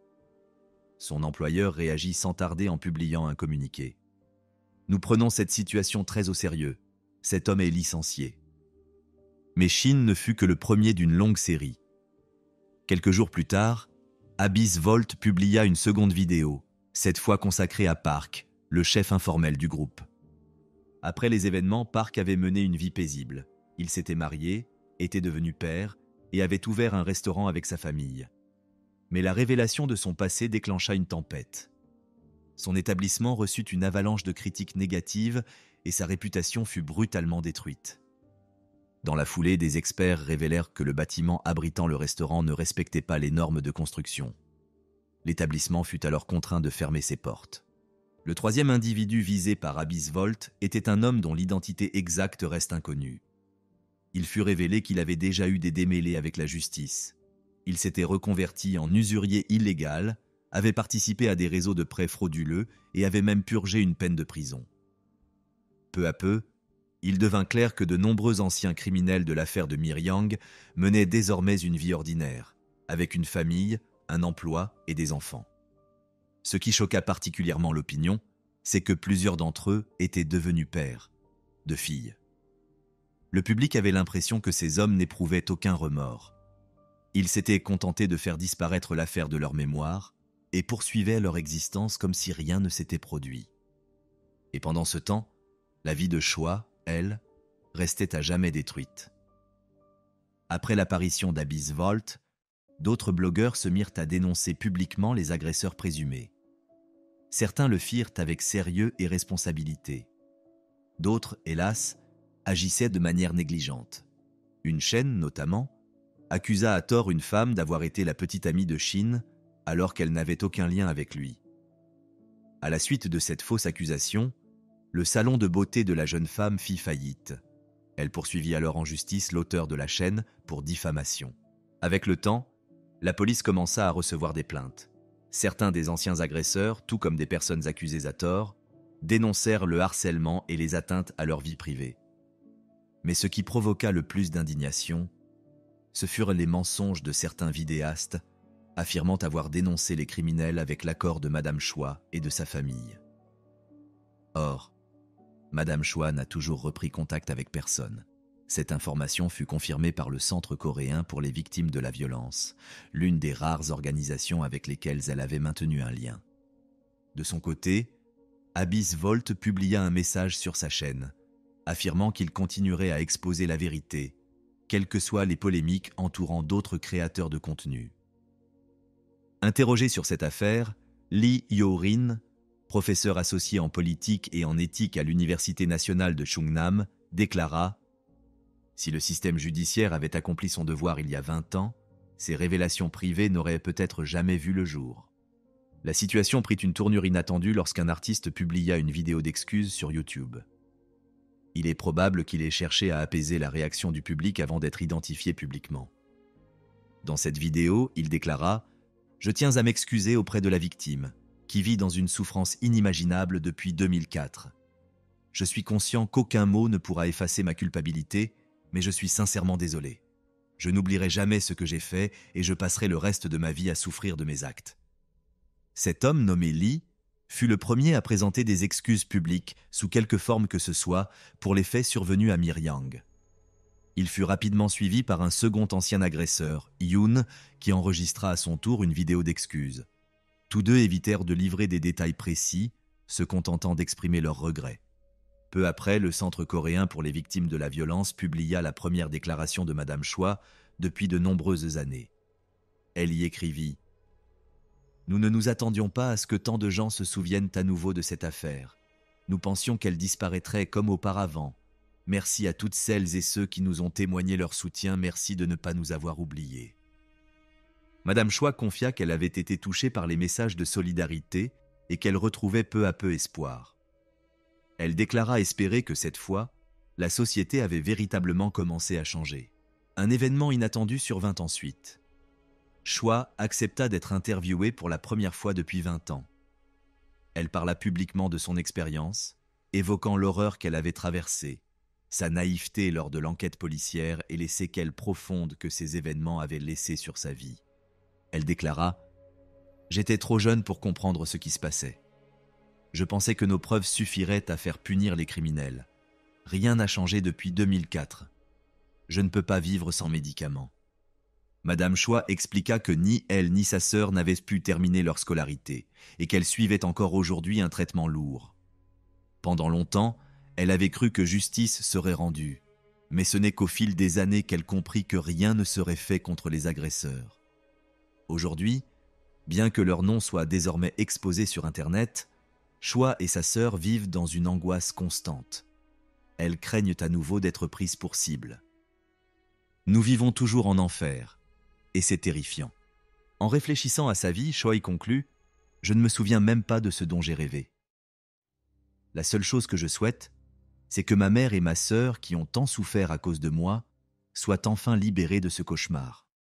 Son employeur réagit sans tarder en publiant un communiqué. « Nous prenons cette situation très au sérieux. Cet homme est licencié. » Mais Shin ne fut que le premier d'une longue série. Quelques jours plus tard, Abyss Vault publia une seconde vidéo, cette fois consacrée à Park, le chef informel du groupe. Après les événements, Park avait mené une vie paisible. Il s'était marié, était devenu père et avait ouvert un restaurant avec sa famille. Mais la révélation de son passé déclencha une tempête. Son établissement reçut une avalanche de critiques négatives et sa réputation fut brutalement détruite. Dans la foulée, des experts révélèrent que le bâtiment abritant le restaurant ne respectait pas les normes de construction. L'établissement fut alors contraint de fermer ses portes. Le troisième individu visé par Abyss Vault était un homme dont l'identité exacte reste inconnue. Il fut révélé qu'il avait déjà eu des démêlés avec la justice. Il s'était reconverti en usurier illégal, avait participé à des réseaux de prêts frauduleux et avait même purgé une peine de prison. Peu à peu, il devint clair que de nombreux anciens criminels de l'affaire de Miryang menaient désormais une vie ordinaire, avec une famille, un emploi et des enfants. Ce qui choqua particulièrement l'opinion, c'est que plusieurs d'entre eux étaient devenus pères, de filles. Le public avait l'impression que ces hommes n'éprouvaient aucun remords. Ils s'étaient contentés de faire disparaître l'affaire de leur mémoire et poursuivaient leur existence comme si rien ne s'était produit. Et pendant ce temps, la vie de Choi, elle, restait à jamais détruite. Après l'apparition d'Abyss Vault, d'autres blogueurs se mirent à dénoncer publiquement les agresseurs présumés. Certains le firent avec sérieux et responsabilité. D'autres, hélas, agissaient de manière négligente. Une chaîne, notamment, accusa à tort une femme d'avoir été la petite amie de Shin alors qu'elle n'avait aucun lien avec lui. À la suite de cette fausse accusation, le salon de beauté de la jeune femme fit faillite. Elle poursuivit alors en justice l'auteur de la chaîne pour diffamation. Avec le temps, la police commença à recevoir des plaintes. Certains des anciens agresseurs, tout comme des personnes accusées à tort, dénoncèrent le harcèlement et les atteintes à leur vie privée. Mais ce qui provoqua le plus d'indignation, ce furent les mensonges de certains vidéastes affirmant avoir dénoncé les criminels avec l'accord de Madame Choi et de sa famille. Or, Madame Choi n'a toujours repris contact avec personne. Cette information fut confirmée par le Centre coréen pour les victimes de la violence, l'une des rares organisations avec lesquelles elle avait maintenu un lien. De son côté, Abyss Vault publia un message sur sa chaîne, affirmant qu'il continuerait à exposer la vérité, quelles que soient les polémiques entourant d'autres créateurs de contenu. Interrogé sur cette affaire, Lee Yo-rin, professeur associé en politique et en éthique à l'Université nationale de Chungnam, déclara « Si le système judiciaire avait accompli son devoir il y a 20 ans, ces révélations privées n'auraient peut-être jamais vu le jour. » La situation prit une tournure inattendue lorsqu'un artiste publia une vidéo d'excuses sur YouTube. Il est probable qu'il ait cherché à apaiser la réaction du public avant d'être identifié publiquement. Dans cette vidéo, il déclara « Je tiens à m'excuser auprès de la victime, qui vit dans une souffrance inimaginable depuis 2004. Je suis conscient qu'aucun mot ne pourra effacer ma culpabilité, mais je suis sincèrement désolé. Je n'oublierai jamais ce que j'ai fait et je passerai le reste de ma vie à souffrir de mes actes. » Cet homme nommé Lee fut le premier à présenter des excuses publiques, sous quelque forme que ce soit, pour les faits survenus à Miryang. Il fut rapidement suivi par un second ancien agresseur, Yoon, qui enregistra à son tour une vidéo d'excuses. Tous deux évitèrent de livrer des détails précis, se contentant d'exprimer leurs regrets. Peu après, le Centre coréen pour les victimes de la violence publia la première déclaration de Madame Choi depuis de nombreuses années. Elle y écrivit « Nous ne nous attendions pas à ce que tant de gens se souviennent à nouveau de cette affaire. Nous pensions qu'elle disparaîtrait comme auparavant. Merci à toutes celles et ceux qui nous ont témoigné leur soutien, merci de ne pas nous avoir oubliés. Madame Choi confia qu'elle avait été touchée par les messages de solidarité et qu'elle retrouvait peu à peu espoir. Elle déclara espérer que cette fois, la société avait véritablement commencé à changer. Un événement inattendu survint ensuite. Choi accepta d'être interviewée pour la première fois depuis 20 ans. Elle parla publiquement de son expérience, évoquant l'horreur qu'elle avait traversée, sa naïveté lors de l'enquête policière et les séquelles profondes que ces événements avaient laissées sur sa vie. Elle déclara « J'étais trop jeune pour comprendre ce qui se passait. Je pensais que nos preuves suffiraient à faire punir les criminels. Rien n'a changé depuis 2004. Je ne peux pas vivre sans médicaments. » Madame Choi expliqua que ni elle ni sa sœur n'avaient pu terminer leur scolarité et qu'elle suivait encore aujourd'hui un traitement lourd. Pendant longtemps, elle avait cru que justice serait rendue, mais ce n'est qu'au fil des années qu'elle comprit que rien ne serait fait contre les agresseurs. Aujourd'hui, bien que leur nom soit désormais exposé sur Internet, Choi et sa sœur vivent dans une angoisse constante. Elles craignent à nouveau d'être prises pour cible. Nous vivons toujours en enfer, et c'est terrifiant. En réfléchissant à sa vie, Choi conclut « Je ne me souviens même pas de ce dont j'ai rêvé. La seule chose que je souhaite, c'est que ma mère et ma sœur, qui ont tant souffert à cause de moi, soient enfin libérées de ce cauchemar. »